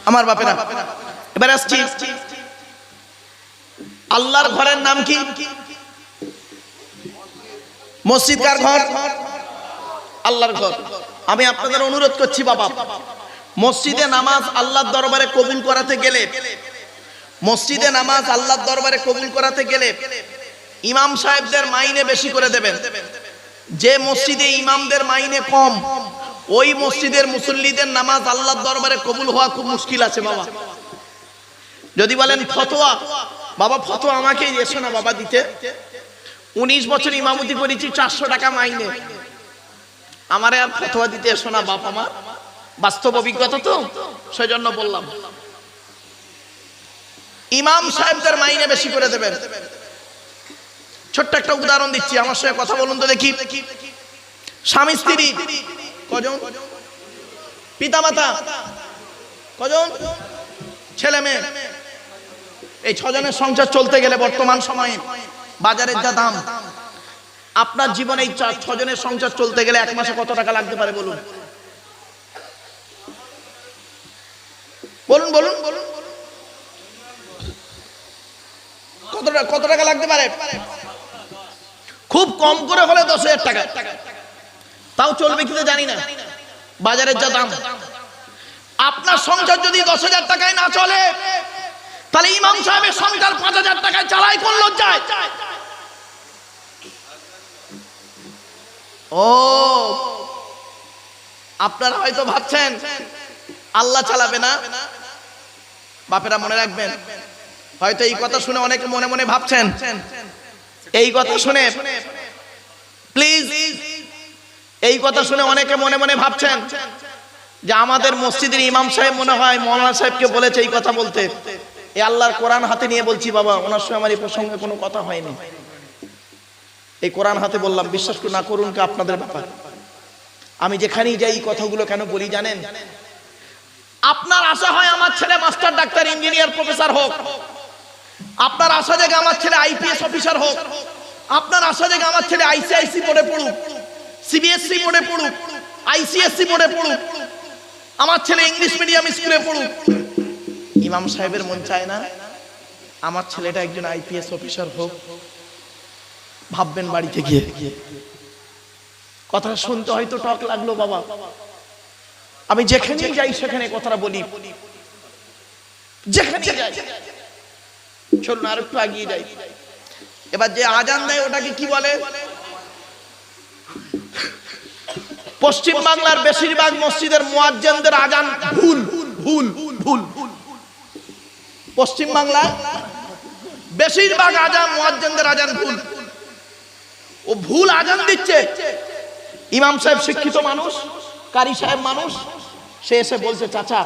আমার বাপেরা এবার আসছি। আল্লাহর ঘরের নাম কি? মসজিদ কার ঘর? আল্লাহর ঘর। আমি আপনাদের অনুরোধ করছি বাবা, মসজিদে নামাজ আল্লাহর দরবারে কবুল করাতে গেলে, মসজিদে নামাজ আল্লাহর দরবারে কবুল করাতে গেলে ইমাম সাহেবদের মাইনে বেশি করে দেবেন। যে মসজিদে ইমামদের মাইনে কম, ওই মসজিদের মুসল্লিদের নামাজ আল্লাহর দরবারে কবুল হওয়া খুব মুশকিল আছে বাবা। যদি বলেন ফতোয়া, বাবা ফতোয়া আমাকে এসো না বাবা দিতে। 19 বছর ইমামতি করেছি, 400 টাকা মাইনে, আমারে আর ফতোয়া দিতে এসো না বাপ। আমার বাস্তব অভিজ্ঞতা তো, সেজন্য বললাম। ইমাম সাহেবদের মাইনে বেশি করে দেবেন। ছোট্ট একটা উদাহরণ দিচ্ছি, আমার সঙ্গে কথা বলুন তো দেখি। স্বামী স্ত্রী কজন? পিতামাতা কজন? ছেলে মেয়ে। এই 6 জনের সংসার চলতে গেলে বর্তমান সময়ে বাজারের যা দাম, আপনার জীবনে এই 6 জনের সংসার চলতে গেলে এক মাসে কত টাকা লাগতে পারে বলুন? বলুন বলুন বলুন, কত টাকা লাগতে পারে? খুব কম করে হলে 10,000 টাকা। তাও চলবে কিনা জানি না, বাজারের যা দাম। আপনার সংসার যদি 10,000 টাকায় না চলে, তাহলে ইমাম সাহেবের সংসার 5,000 টাকায় চালায় কোন লজ্জায়? ও, আপনারা হয়তো ভাবছেন আল্লাহ চালাবে না। বাপেরা মনে রাখবেন, হয়তো এই কথা শুনে অনেকে মনে মনে ভাবছেন, এই কথা শুনে প্লিজ, এই কথা শুনে অনেকে মনে মনে ভাবছেন যে আমাদের মসজিদের ইমাম সাহেব মনে হয় মৌলানা সাহেবকে বলেছে এই কথা বলতে। এই আল্লাহর কোরআন হাতে নিয়ে বলছি বাবা, ওনার সঙ্গে আমার এই প্রসঙ্গে কোনো কথা হয়নি। এই কোরআন হাতে বললাম, বিশ্বাস করুন না করুন কে আপনাদের ব্যাপার। আমি যেখানেই যাই এই কথাগুলো কেন বলি জানেন? আপনার আশা হয় আমার ছেলে মাস্টার, ডাক্তার, ইঞ্জিনিয়ার, প্রফেসর হোক। আপনার আশা জায়গা আমার ছেলে আইপিএস অফিসার হোক। আপনার আশা জায়গা আমার ছেলে আইসিআইসি বোর্ডে পড়ুক, সিবিএসসি বোর্ডে পড়ুক, আইসিএসসি বোর্ডে পড়ুক, আমার ছেলে ইংলিশ মিডিয়াম স্কুলে পড়ুক। ইমাম সাহেবের মন চায় না আমার ছেলেটা একজন আইপিএস অফিসার হোক? ভাববেন বাড়িতে গিয়ে। কথা শুনতে হয়তো টক লাগলো বাবা, আমি যেখানে যাই সেখানে কথাটা বলি, যেখানে যাই। চলুন আর একটু এগিয়ে যাই। এবার যে আজান দেয় ওটাকে কি বলে? পশ্চিম বাংলার বেশিরভাগ মসজিদের মুয়াজ্জিনদের আজান ভুল ভুল ভুল। পশ্চিম বাংলা বেশিরভাগ আজান মুয়াজ্জিনদের আজান ভুল। ও ভুল আজান দিচ্ছে। ইমাম সাহেব শিক্ষিত মানুষ, কারি সাহেব মানুষ, সে এসে বলছে চাচা,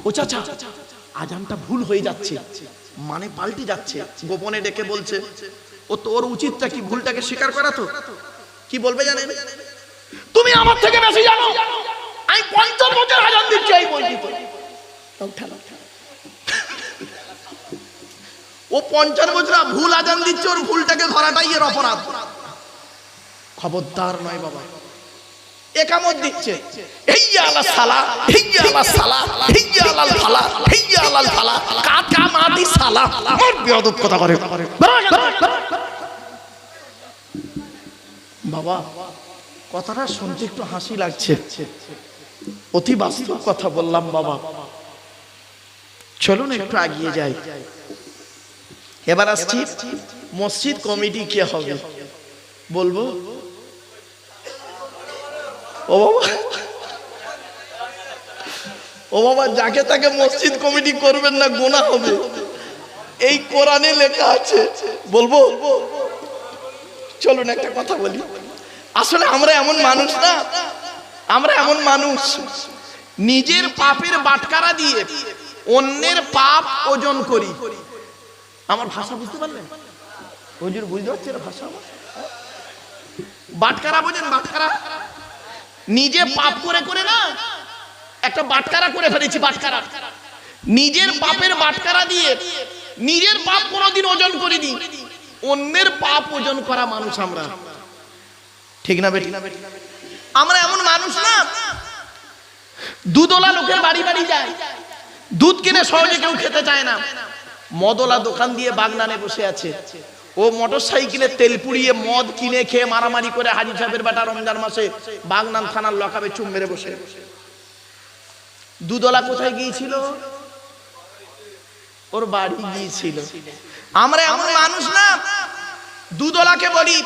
ও চাচা আজানটা ভুল হয়ে যাচ্ছে, মানে পাল্টে যাচ্ছে। গোপনে ডেকে বলছে, ও তোর উচিতটা কি ভুলটাকে স্বীকার করা? তো কি বলবে জানেন? তুমি আমার থেকে বেশি জানো, আমি 50 বছর আজান দিচ্ছি এই মসজিদে। ও 50 বছর ভুল আজান দিচ্ছে, ওর ভুলটাকে ধরাটাই এর অপরাধ। খবরদার নয় বাবা, একামত দিচ্ছে, হিয়া আলা সালা, হিয়া আলা সালা, হিয়া আলাল ফালা, হিয়া আলাল ফালা, কাকা মাটি সালা। আমার বেয়াদব কথা করে বাবা। কথাটা শুনতে একটু হাসি লাগছে, অতি বাস্তব কথা বললাম বাবা। চলুন একটু এগিয়ে যাই। এবার আসছি মসজিদ কমিটি কে হবে বলবো। ও বাবা, ও বাবা, যাকে তাকে মসজিদ কমিটি করবেন না, গুনাহ হবে, এই কোরআনে লেখা আছে। বলবো? চলুন একটা কথা বলি। আসলে আমরা এমন মানুষ না, আমরা এমন মানুষ নিজের পাপের বাটখারা দিয়ে অন্যের পাপ ওজন করি। আমার ভাষা বুঝতে পারলেন হুজুর? বুঝতে পারছেন ভাষা? বাটখারা বোঝেন? বাটখারা নিজে পাপ করে করে না একটা বাটখারা করে ফেলেছি। বাটখারা, নিজের পাপের বাটখারা দিয়ে নিজের পাপ কোনোদিন ওজন করিনি, অন্যের পাপ ওজন করা মানুষ আমরা, ঠিক না বেটি? আমরা এমন মানুষ না, দুধওয়ালা লোকের বাড়ি বাড়ি যায়, দুধ কিনে সহজে কেউ খেতে চায় না। মদওয়ালা দোকান দিয়ে বাগনানে বসে আছে, ও মোটর সাইকেলে তেল পুড়িয়ে মদ কিনে খেয়ে মারামারি করে হাজি সাহেবের বেটা রমজান মাসে বাগনান থানার লকাবে চুম মেরে বসে। দুধওয়ালা কোথায় গিয়েছিল? ওর বাড়ি গিয়েছিল। আমরা এমন মানুষ না, দুধওয়ালাকে বলি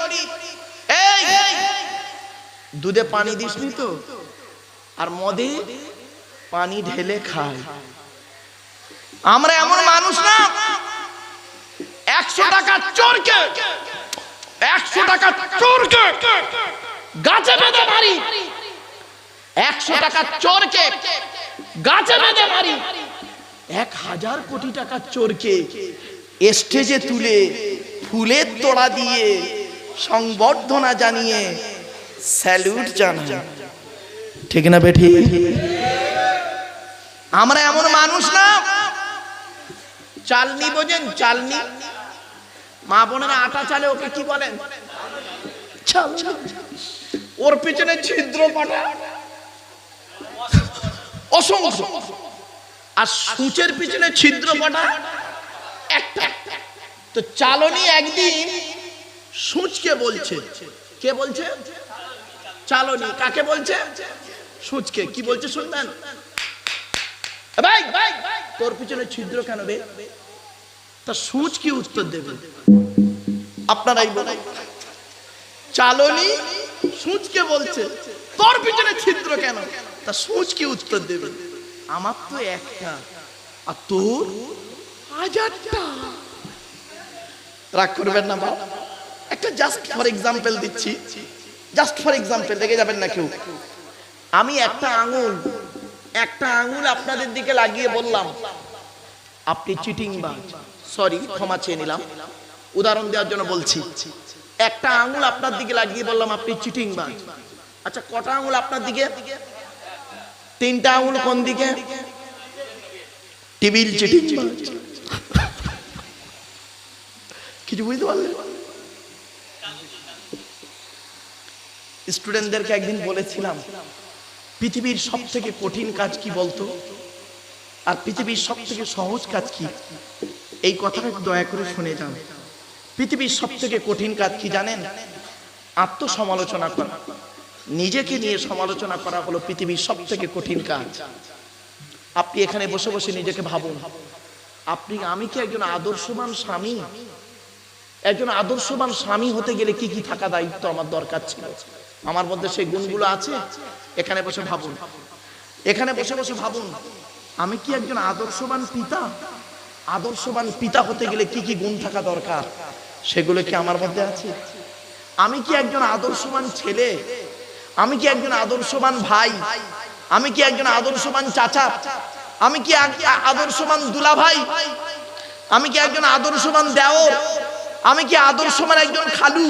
এই দুধে পানি দিসনি তো, আর মদে পানি ঢেলে খায়। আমরা এমন মানুষ না, 100 টাকা চোরকে 100 টাকা চোরকে গাছে বেঁধে মারি, 100 টাকা চোরকে গাছে বেঁধে মারি, 1000 কোটি টাকা চোরকে স্টেজে তুলে ফুলের তোড়া দিয়ে সংবর্ধনা জানিয়ে স্যালুট জানাই, ঠিক না বেঠি? আমরা এমন মানুষ না, চালনি বোঝেন? চালনি, মা বোনেরা আটা চালে ওকে কি বলেন? ওর পিছনে ছিদ্র পাটা অসংখ্য, আর সূচের পিছনে ছিদ্র পাটা একটা। তো চালনি একদিন সূচকে বলছে, কে বলছে? চালনি। কাকে বলছে? সূচকে। কি বলছে শুনবেন? ভাই তোর পিছনে ছিদ্র কেন বে? তা সূচ কি উত্তর দেবে? আপনারাই বলেন। চালনি সূচকে বলছে তোর পিছনে ছিদ্র কেন, তা সূচ কি উত্তর দেবে? আমার তো একটা, আর তোর 1000টা। রাগ করবেন না বাবা, একটা জাস্ট ফর এক্সাম্পল দিচ্ছি, জাস্ট ফর এক্সাম্পল, রেগে যাবেন না কেউ। আমি একটা আঙুল আপনাদের দিকে লাগিয়ে বললাম আপনি চিটিংবাজ, সরি ক্ষমা চেয়ে নিলাম, উদাহরণ দেওয়ার জন্য বলছি। একটা আঙুল আপনার দিকে লাগিয়ে বললাম আপনি চিটিংবাজ। আচ্ছা, কটা আঙুল আপনার দিকে? 3টা আঙুল কোন দিকে? টিবিল চিটিংবাজ। কিছু বুঝতে পারলেন? স্টুডেন্টদেরকে একদিন বলেছিলাম পৃথিবীর সবথেকে কঠিন কাজ কি বলতো, আর পৃথিবীর সবথেকে সহজ কাজ কি? এই কথাটা দয়া করে শুনে যান। পৃথিবীর সবথেকে কঠিন কাজ কি জানেন? আত্মসমালোচনা করা, নিজেকে নিয়ে সমালোচনা করা হলো পৃথিবীর সবথেকে কঠিন কাজ। আপনি এখানে বসে বসে নিজেকে ভাবুন, আমি কি একজন আদর্শবান স্বামী? একজন আদর্শবান স্বামী হতে গেলে কি কি থাকা দায়িত্ব আমার দরকার ছিল? আমার মধ্যে সেই গুণগুলো আছে? এখানে বসে ভাবুন, এখানে বসে বসে ভাবুন, আমি কি একজন আদর্শবান পিতা? আদর্শবান পিতা হতে গেলে কি কি গুণ থাকা দরকার, সেগুলো কি আমার মধ্যে আছে? আমি কি একজন আদর্শবান ছেলে? আমি কি একজন আদর্শবান ভাই? আমি কি একজন আদর্শবান চাচা? আমি কি আদর্শবান দুলা ভাই? আমি কি একজন আদর্শবান দেওর? আমি কি আদর্শবান একজন খালু?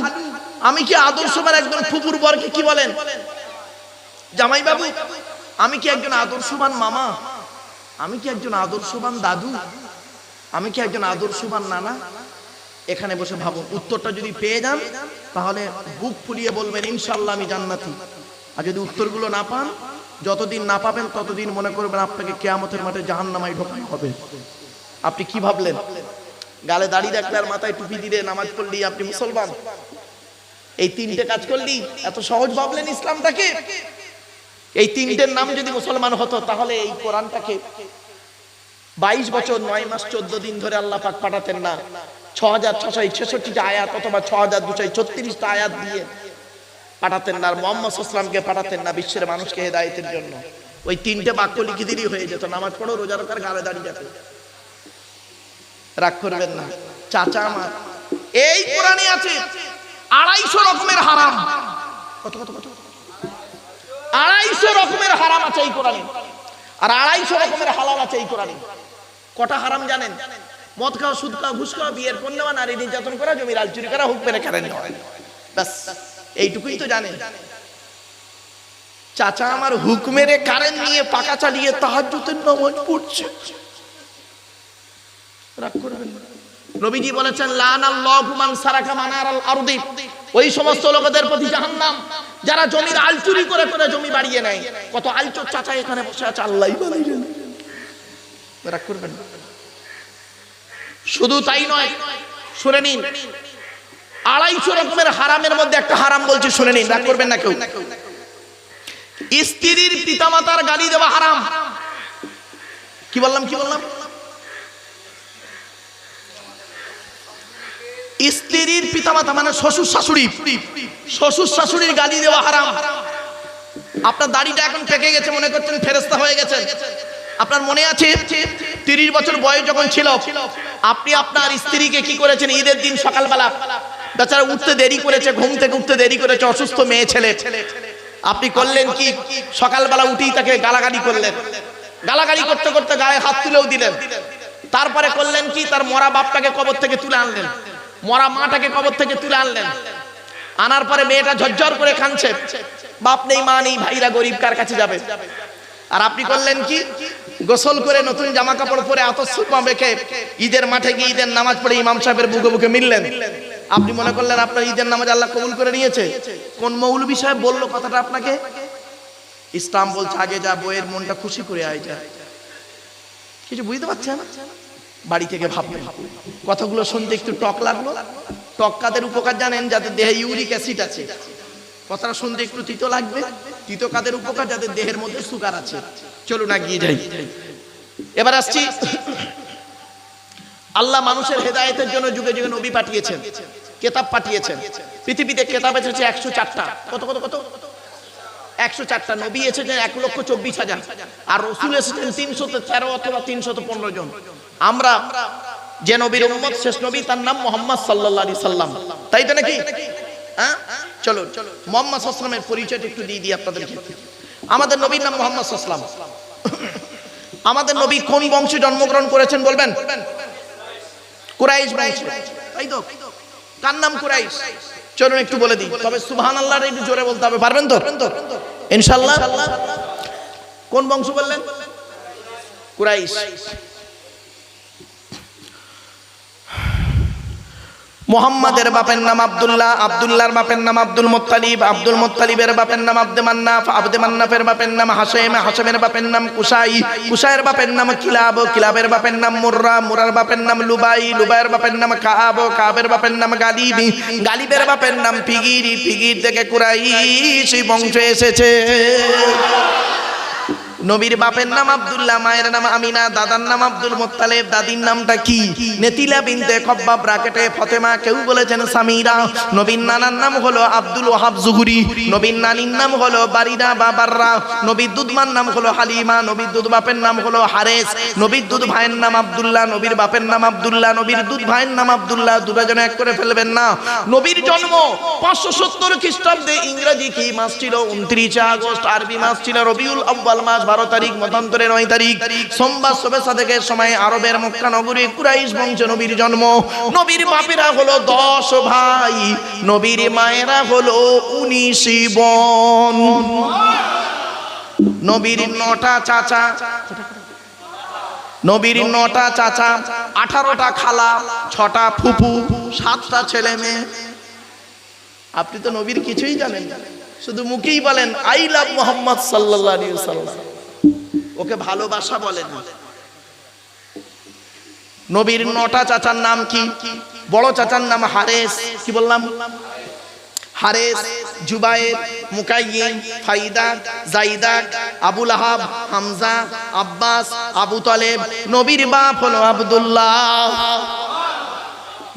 আমি কি আদর্শবান একজন ফুপুর বরকে কি বলেন জামাই বাবু? আমি কি একজন আদর্শবান মামা? আমি কি একজন আদর্শবান দাদু? আমি কি একজন আদর্শবান নানা? এখানে বসে ভাবুন, উত্তরটা যদি পেয়ে যান তাহলে বুক ফুলিয়ে বলবেন ইনশাআল্লাহ আমি জান্নাতি। আর আর যদি উত্তরগুলো না পান, যতদিন না পাবেন ততদিন মনে করবেন আপনাকে কিয়ামতের মাঠে জাহান্নামায় ঢোকানো হবে। আপনি কি ভাবলেন গালে দাড়ি রাখলে আর মাথায় টুপি দিলে নামাজ পড়লি আপনি মুসলমান? এই তিনটে কাজ করলি এত সহজ ভাবলেন ইসলামটাকে? এই তিনটের নাম যদি মুসলমান হতো তাহলে এই কোরআনটাকে 22 বছর 9 মাস 14 দিন ধরে আল্লাহ পাক পাঠাতেন না। 6666টা আয়াত অথবা 6236টা আয়াত দিয়ে পাঠাতেন না। আর মুহাম্মদ সাল্লাল্লাহু আলাইহি ওয়াসাল্লামকে পাঠাতেন না বিশ্বের মানুষকে হেদায়েতের জন্য। ওই তিনটে বাক্য লিখে দিলেই হয়ে যেত, নামাজ পড়ো, রোজা রাখার, গালে দাড়ি রাখো। রাগ করবেন না চাচা আমার, এই কোরআনে আছে 250 রকমের হারাম। কত কত কত 250 রকমের হারাম আছে এই কোরআনে, আর 250 রকমের হালাল আছে এই কোরআনে। কটা হারাম জানেন? মদ খাওয়া, সুদ খাওয়া, ঘুষ খাওয়া, বিয়ের পর নেওয়া, নারী নির্যাতন করা, জমির আল চুরি করা, হুক মেরে কেড়ে নেওয়া, ব্যাস এইটুকুই তো জানেন। চাচা আমার হুক মেরে কারেন্ট নিয়ে পাকা চালিয়ে তাহাজ্জুদের নামাজ পড়ছে। রাগ করবেন না। নবীজি বলেছেন লানাল্লাহু মান সারাকা মানারাল আরদি, ওই সমস্ত লোকদের প্রতি জাহান্নাম যারা জমির আল চুরি করে করে জমি বাড়িয়ে নেয়। কত আলচোর চাচা এখানে বসে আছে, আল্লাহই ভালো জানে। রাগ করবেন না। শুধু তাই নয়, শুনে নিন 250 রকমের হারামের মধ্যে একটা হারাম বলছি, শুনে নিন, রাগ করবেন না কেউ। স্ত্রীর পিতামাতার গালি দেওয়া হারাম। কি বললাম কি বললাম? স্ত্রীর পিতামাতা মানে শ্বশুর শাশুড়ি, শ্বশুর শাশুড়ির গালি দেওয়া হারাম। আপনার দাড়িটা এখন পেকে গেছে, মনে করছেন ফেরেশতা হয়ে গেছেন। আপনার মনে আছে 30 বছর বয়স যখন ছিল আপনি আপনার স্ত্রীকে কি করেছেন? ঈদের দিন সকালবেলা বেচারা উঠতে দেরি করেছে, ঘুম থেকে উঠতে দেরি করেছে, অসুস্থ মেয়ে ছেলে, আপনি করলেন কি? সকালবেলা উঠেই তাকে গালাগালি করলেন। গালাগালি করতে করতে গায়ে হাত তুলেও দিলেন। তারপরে করলেন কি? তার মরা বাপটাকে কবর থেকে তুলে আনলেন, মরা মাটাকে কবর থেকে তুলে আনলেন। আনার পরে মেয়েটা ঝরঝর করে কাঁদছে, বাপ নেই মা নেই, ভাইরা গরিব, কার কাছে যাবে? আর আপনি করলেন কি? গোসল করে নতুন জামা কাপড় পরে আতর সুরমা মেখে ঈদের মাঠে গিয়ে ঈদের নামাজ পড়ে ইমাম সাহেবের বুকে বুকে মিললেন। আপনি মনে করলেন আপনার ঈদের নামাজ আল্লাহ কবুল করে নিয়েছে। কোন মৌলবী সাহেব বললো কথাটা আপনাকে? ইসলাম বলছে আগে যা বইয়ের মনটা খুশি করে আয় যা। কিছু বুঝতে পারছেন? বাড়ি থেকে ভাবলেন, কথাগুলো শুনতে একটু টক লাগলো। টক কাদের উপকার জানেন? যাদের দেহে ইউরিক অ্যাসিড আছে। কথাটা শুনতে একটু তিতো লাগবে। তিতো কাদের উপকার? যাদের দেহের মধ্যে সুগার আছে। চলুন না গিয়ে যাই। এবার আসছি, আল্লাহ মানুষের হেদায়েতের জন্য যুগে যুগে নবী পাঠিয়েছেন, কিতাব পাঠিয়েছেন। পৃথিবীতে কিতাব এসেছে 104টা। কত কত কত 104টা। নবী এসেছেন 1,24,000, আর রাসূল এসেছেন 313 অথবা 315 জন। আমরা যে নবীর উম্মত, শেষ নবী, তার নাম মুহাম্মদ সাল্লাল্লাহু আলাইহি সাল্লাম, তাই তো নাকি? হ্যাঁ, চলো মুহাম্মদ সাল্লাল্লাহু আলাইহি সাল্লামের পরিচয়টা একটু দিয়ে দিই আপনাদেরকে। আমাদের নবীর নাম মুহাম্মদ সাল্লাল্লাহু আলাইহি সাল্লাম। আমাদের নবী কোন বংশে জন্মগ্রহণ করেছেন বলবেন? কুরাইশ বংশে, তাই তো? কার নাম কুরাইশ? চলুন একটু বলে দিই, তবে সুবহানাল্লাহর একটু জোরে বলতে হবে, পারবেন তো ইনশাআল্লাহ? কোন বংশ বললেন? কুরাইশ। মুহাম্মাদের বাপের নাম আব্দুল্লাহ, আব্দুল্লাহর বাপের নাম আব্দুল মুত্তালিব, আব্দুল মুত্তালিবের বাপের নাম আব্দে মান্নাফ, আব্দে মান্নাফের বাপের নাম হাশেম, হাশেমের বাপের নাম কুসাই, কুসাইয়ের বাপের নাম কিলাব, কিলাবের বাপের নাম মুররা, মুরার বাপের নাম লুবাই, লুবাইয়ের বাপের নাম কাব, কাবের বাপের নাম গালিব, গালিবের বাপের নাম ফিগির, ফিগির থেকে কুরাইশ বংশ এসেছে। নবীর বাপের নাম আব্দুল্লাহ, মায়ের নাম আমিনা, দাদার নাম আব্দুল মুত্তালিব, দাদির নামটা কি? নেতিলা বিনতে খব্বাব ব্রাকেটে ফতেমা, কেউ বলেছেন সামিরা। নবীর নানার নাম হলো আব্দুল ওয়াহাব জুহরি, নবীর নানির নাম হলো বারিনা বা বাররা, নবীর দুধমার নাম হলো হালিমা, নবীর দুধ বাপের নাম হলো হারেস, নবীর দুধ ভাইয়ের নাম আব্দুল্লাহ, নবীর বাপের নাম আব্দুল্লাহ, নবীর দুধ ভাইয়ের নাম আব্দুল্লাহ। দুজন এক করে ফেলবেন না। নবীর জন্ম 570 খ্রিস্টাব্দে। ইংরেজি কি মাস ছিল? 29 আগস্ট। আরবি মাস ছিল রবিউল আউয়াল মাস, 12 তারিখ, মতান্তরে 9 তারিখ, সোমবার শবে সাদেকের সময় আরবের মক্কা নগরী কুরাইশ বংশে নবীর জন্ম। নবীর বাপেরা হলো 10 ভাই, নবীর মায়েরা হলো 19 বোন। নবীর 9টা চাচা, নবীর 9টা চাচা, 18টা খালা, 6টা ফুফু, 7টা ছেলে মেয়ে। আপনি তো নবীর কিছুই জানেন না। শুধু মুখেই বলেন আই লাভ মোহাম্মদ সাল্লাল্লাহু আলাইহি ওয়াসাল্লাম, ওকে ভালোবাসা বলেন। নবীর 9টা চাচার নাম কি? বড় চাচার নাম হারেস, কি বললাম? হারেস, জুবায়ের, মুকাইয়িম, ফাইদা, জাইদা, আবু লাহাব, হামজা, আব্বাস, আবু তালেব। নবীর বাপ হলো আব্দুল্লাহ।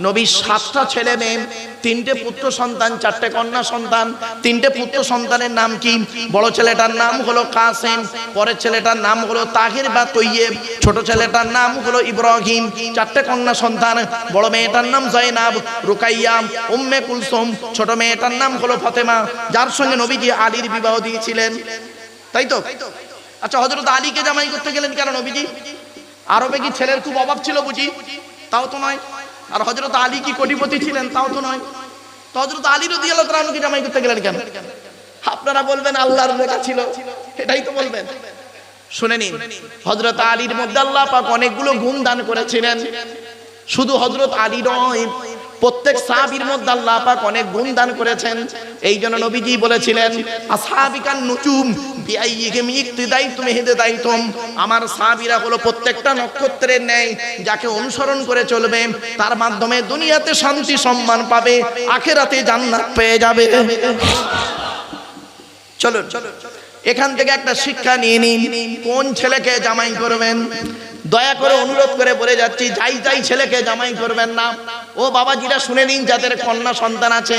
নবীর 7টা ছেলে মেয়ে, 3টে পুত্র সন্তান, 4টে কন্যা সন্তান। 3টে পুত্র সন্তানের নাম কি? বড় ছেলেটার নাম হলো কাসেম, পরের ছেলেটার নাম হলো তাহির বা তৈয়েব, ছোট ছেলেটার নাম হলো ইব্রাহিম। 4টে কন্যা সন্তান, বড় মেয়েটার নাম জয়নাব, রুকাইয়া, উম্মে কুলসুম, ছোট মেয়েটার নাম হলো ফাতেমা, যার সঙ্গে নবীজি আলীর বিবাহ দিয়েছিলেন, তাই তো? আচ্ছা, হযরত আলীকে জামাই করতে গেলেন কেন নবীজি? আরবে কি ছেলের খুব অভাব ছিল বুঝি? তাও তো নয়। আর হযরত আলী কি কোটিপতি ছিলেন? তাও তো নয়। তো হযরত আলী রাদিয়াল্লাহু তাআলা আনহুকে জামাই করতে গেলেন কেন? আপনারা বলবেন আল্লাহর লেখা ছিল, এটাই তো বলবেন। শুনে নিন, হযরত আলীর মধ্যে আল্লাহ পাক অনেকগুলো গুণ দান করেছিলেন। শুধু হযরত আলী নয়, প্রত্যেক সাহাবীর মধ্যে আল্লাহ পাক অনেক গুণ দান করেছেন। এই জন্য নবীজি বলেছিলেন আসহাবিকান নুজুম বিআইয়িহিম ইক্তিদাইতুম ইহতিদাইতুম, আমার সাহাবীরা হলো প্রত্যেকটা নক্ষত্রের ন্যায়, যাকে অনুসরণ করে চলবে তার মাধ্যমে দুনিয়াতে শান্তি সম্মান পাবে, আখিরাতে জান্নাত পেয়ে যাবে। চলো এখান থেকে একটা শিক্ষা নিয়ে নিন, কোন ছেলেকে জামাই করবেন। দয়া করে অনুরোধ করে বলে যাচ্ছি, যাই ছেলেকে জামাই করবেন না। ও বাবাজিরা শুনে নিন, যাদের কন্যা সন্তান আছে,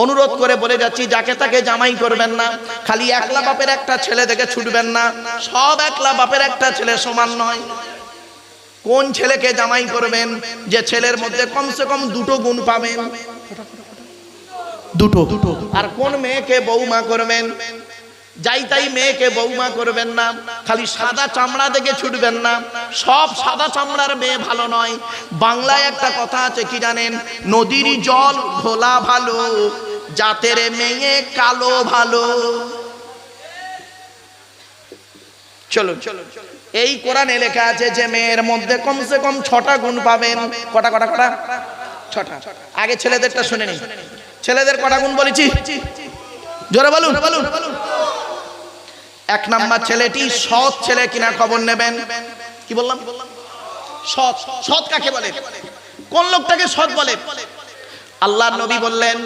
অনুরোধ করে বলে যাচ্ছি, যাকে তাকে জামাই করবেন না। খালি একলা বাপের একটা ছেলে দেখে ছুটবেন না, সব একলা বাপের একটা ছেলে সমান নয়। কোন ছেলেকে জামাই করবেন? যে ছেলের মধ্যে কমসে কম 2টো গুণ পাবেন, দুটো। আর কোন মেয়েকে বৌমা করবেন? যাই মেয়েকে বৌমা করবেন না। খালি সাদা চামড়া দেখে ছুটবেন না, সব সাদা চামড়ার মেয়ে ভালো নয়। বাংলায় একটা কথা আছে, কি জানেন? নদীর জল ঘোলা ভালো, জাতের মেয়ে কালো ভালো। চলো, এই কোরআনে লেখা আছে যে মেয়ের মধ্যে কমসে কম 6টা গুণ পাবেন। কটা? 6টা। আগে ছেলেদেরটা শুনে নিন। ছেলেদের কটা গুণ বলেছি? জোরে বলুন। 1 নাম্বার, ছেলেটি সৎ ছেলে কিনা খবর নেবেন। কি বললাম? সৎ। সৎ কাকে বলে? কোন লোকটাকে সৎ বলে? আল্লাহর নবী বললেন,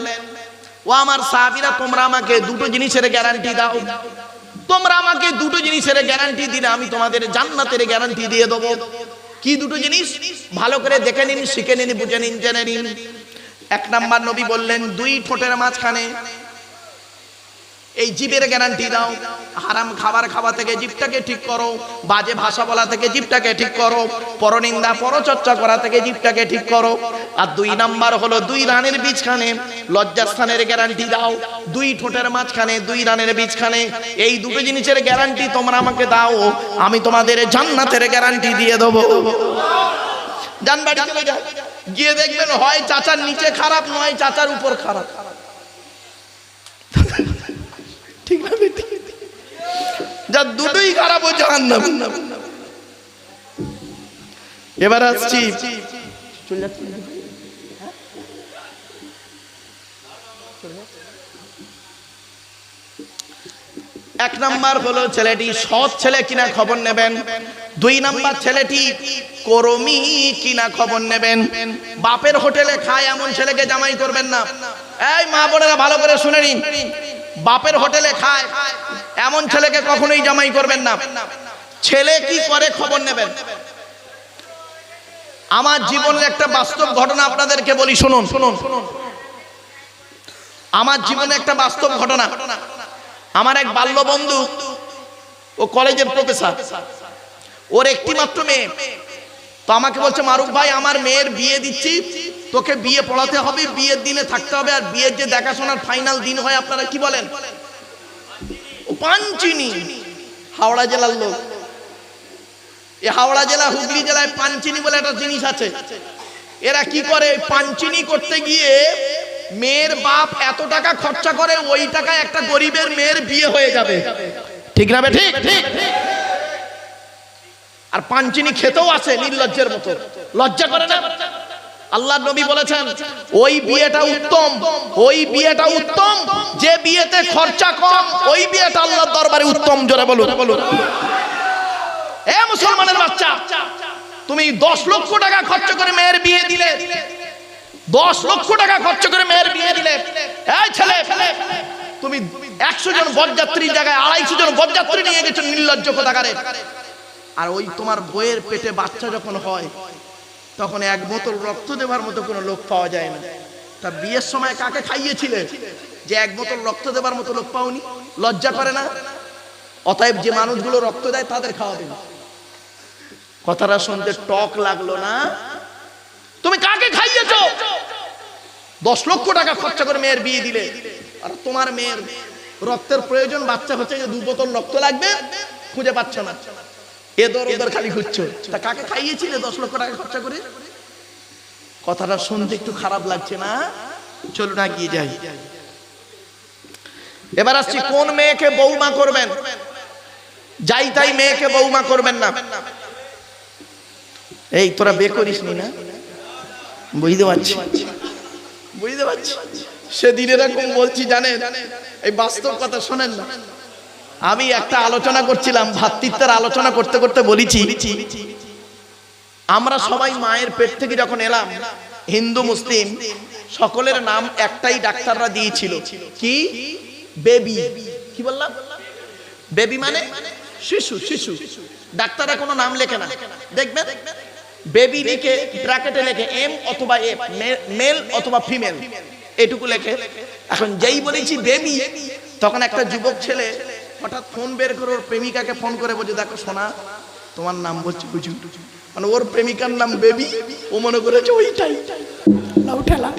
ও আমার সাহাবীরা, তোমরা আমাকে 2টো জিনিসের গ্যারান্টি দাও। তোমরা আমাকে 2টো জিনিসের গ্যারান্টি দিলে আমি তোমাদের জান্নাতের গ্যারান্টি দিয়ে দেবো। কি 2টো জিনিস? ভালো করে দেখে নিন, শিখে নিন, বুঝে নিন, জেনে নিন। 1 নাম্বার নবী বললেন, 2 ঠোঁটের মাঝখানে এই জিভের গ্যারান্টি দাও। হারাম খাবার খাওয়া থেকে জিভটাকে ঠিক করো, বাজে ভাষা বলা থেকে জিভটাকে ঠিক করো, পরনিন্দা পরচর্চা করা থেকে জিভটাকে ঠিক করো। আর 2 নাম্বার হলো 2 রানের বীজখানে লজ্জাস্থানের গ্যারান্টি দাও। 2 ঠোঁটের মাঝখানে 2 রানের বীজখানে, এই 2টো জিনিসের গ্যারান্টি তোমরা আমাকে দাও, আমি তোমাদের জান্নাতের গ্যারান্টি দিয়ে দেবো। জান বাড়ি চলে যাও, গিয়ে দেখবেন হয় চাচার নিচে খারাপ, নয় চাচার উপর খারাপ। ঠিক না? যা 2টোই খারাপ, ও জাহান্নাম। এবার আসছি, চলে যাচ্ছি। 1 নাম্বার হলো ছেলেটি সৎ ছেলে কিনা খবর নেবেন। 2 নাম্বার, ছেলেটি কর্মী কিনা খবর নেবেন। বাপের হোটেলে খায় এমন ছেলেকে জামাই করবেন না। এই মা বোনেরা ভালো করে শুনে নিন, বাপের হোটেলে খায় এমন ছেলেকে কখনোই জামাই করবেন না। ছেলে কি করে খবর নেবেন। আমার জীবনের একটা বাস্তব ঘটনা আপনাদেরকে বলি, শুনুন। আমার জীবনে একটা বাস্তব ঘটনা। আমার এক বাল্য বন্ধু, ও কলেজের প্রফেসর, ওর একটি মাত্র মেয়ে। তো আমাকে বলছে, মারুফ ভাই, আমার মেয়ের বিয়ে দিচ্ছি, তোকে বিয়ে পড়াতে হবে, বিয়ের দিনে থাকতে হবে, আর বিয়ের যে দেখাশোনার ফাইনাল দিন হয়, আপনারা কি বলেন? ও পাঞ্চিনি, হাওড়া জেলার লোক। এই হাওড়া জেলা, হুগলি জেলায় পাঞ্চিনি বলে একটা জিনিস আছে। এরা কি করে, পাঞ্চিনি করতে গিয়ে মেয়ের বাপ এত টাকা খরচা করে, ওই টাকায় একটা গরিবের মেয়ের বিয়ে হয়ে যাবে। ঠিক না? ঠিক। আর পাঞ্চিনি খেতেও আসে নির্লজ্জের মতো। লজ্জা করে না? আল্লাহর নবী বলেছেন ওই বিয়েটা উত্তম, ওই বিয়েটা উত্তম যে বিয়েতে খরচা কম, ওই বিয়েটা আল্লাহর দরবারে উত্তম। জোরে বলুন। এ মুসলমানের বাচ্চা, তুমি 10 লক্ষ টাকা খরচ করে মেয়ের বিয়ে দিলে, 10 লক্ষ টাকা খরচ করে মেয়ের বিয়ে দিলে, এই ছেলে তুমি 100 জন বরযাত্রীর জায়গায় 250 জন বরযাত্রী নিয়ে গেছো নির্লজ্জ কোথাকারে। আর ওই তোমার বইয়ের পেটে বাচ্চা যখন হয় তখন 1 বোতল রক্ত দেওয়ার মতো কোনো লোক পাওয়া যায় না। তা বিয়ের সময় কাকে খাইয়েছিলে যে 1 বোতল রক্ত দেওয়ার মতো লোক পাওনি? লজ্জা করে না? অতএব যে মানুষগুলো রক্ত দেয় তাদের খাওয়াবে না। কথাটা শুনতে টক লাগলো না? তুমি কাকে খাইয়েছো? 10 লক্ষ টাকা খরচা করে মেয়ের বিয়ে দিলে, আর তোমার মেয়ের রক্তের প্রয়োজন, বাচ্চা হচ্ছে যে 2 বোতল রক্ত লাগবে, খুঁজে পাচ্ছ না, এদর ওদর খালি খুঁজছো। তা কাকে খাইয়েছিলে 10 লক্ষ টাকা খরচা করে? কথাটা শুনতে একটু খারাপ লাগছে না? চলুন এগিয়ে যাই। এবার আসছি কোন মেয়েকে বৌমা করবেন। যাই তাই মেয়েকে বৌমা করবেন না। এই তোরা বে করিস নি না? বুঝতে পারছি, বুঝতে পারছি। সেদিন এরকম বলছি জানেন, এই বাস্তব কথা শোনেন না। আমি একটা আলোচনা করছিলাম, ভ্রাতৃত্বের আলোচনা করতে করতে বলেছি আমরা সবাই মায়ের পেট থেকে যখন এলাম, হিন্দু মুসলিম সকলের নাম একটাই ডাক্তাররা দিয়েছিল, কি? বেবি। কি বললাম? বেবি মানে শিশু। শিশু। ডাক্তাররা কোনো নাম লেখে না, দেখবেন বেবি লিখে ব্র্যাকেটে লেখে এম অথবা এফ, মেল অথবা ফিমেল, এটুকু লেখে। এখন যেই বলেছি বেবি, তখন একটা যুবক ছেলে হঠাৎ ফোন বের করে ওর প্রেমিকাকে ফোন করে বলছে, দেখো সোনা, তোমার নাম বলছে বুঝু। মানে ওর প্রেমিকার নাম বেবি, ও মনে করেছে ওইটাই। লাউ ঠেলা,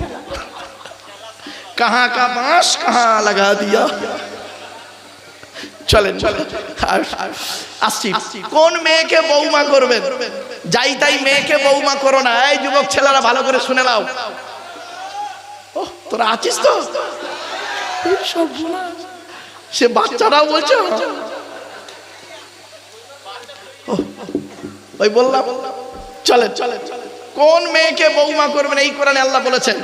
কাহা কা বাঁশ কাহা লাগা দিয়া। চলেন চলেন আসছি। কোন মেয়েকে বৌমা করবেন? যাই তাই মেয়েকে বৌমা করো না। এই যুবক ছেলেরা ভালো করে শুনে নাও। ও তোরা আছিস তো? সে বাচ্চারাও বলছে, ওই বললাম। চলেন চলেন। কোন মেয়েকে বৌমা করবেন? এই কোরআনে আল্লাহ বলেছেন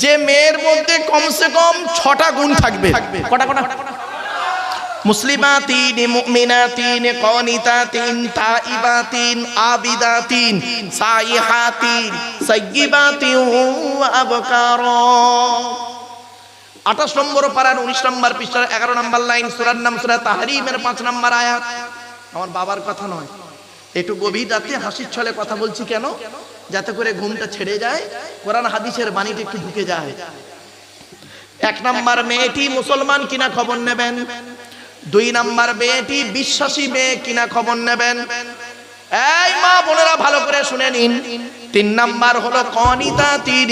যে মেয়ের মধ্যে কমসে কম 6টা গুণ থাকবে। কটা কটা? মুসলিমাতিন, মুমিনাতিন, কানিতাতিন, তাইবাতিন, আবিদাতিন, সাইহাতিন, সাইয়্যিবাতিন ওয়া আবকারা। 28 নম্বর পারার 19 নম্বর পৃষ্ঠার 11 নম্বর লাইন, সূরার নাম সূরা তাহরিমের 5 নম্বর আয়াত। আমার বাবার কথা নয়, একটু গভীর রাতে হাসির ছলে কথা বলছি কেন? যাতে করে ঘুমটা ছেড়ে যায়, কোরআন হাদিসের বাণীটা একটু ঢুকে যায়। 1 নম্বর মেয়েটি মুসলমান কিনা খবর নেবেন। 2 নম্বর মেয়েটি বিশ্বাসী মেয়ে কিনা খবর নেবেন। এই মা বোনেরা ভালো করে শুনে নিন। 3 নম্বর হলো কানিতাতিন,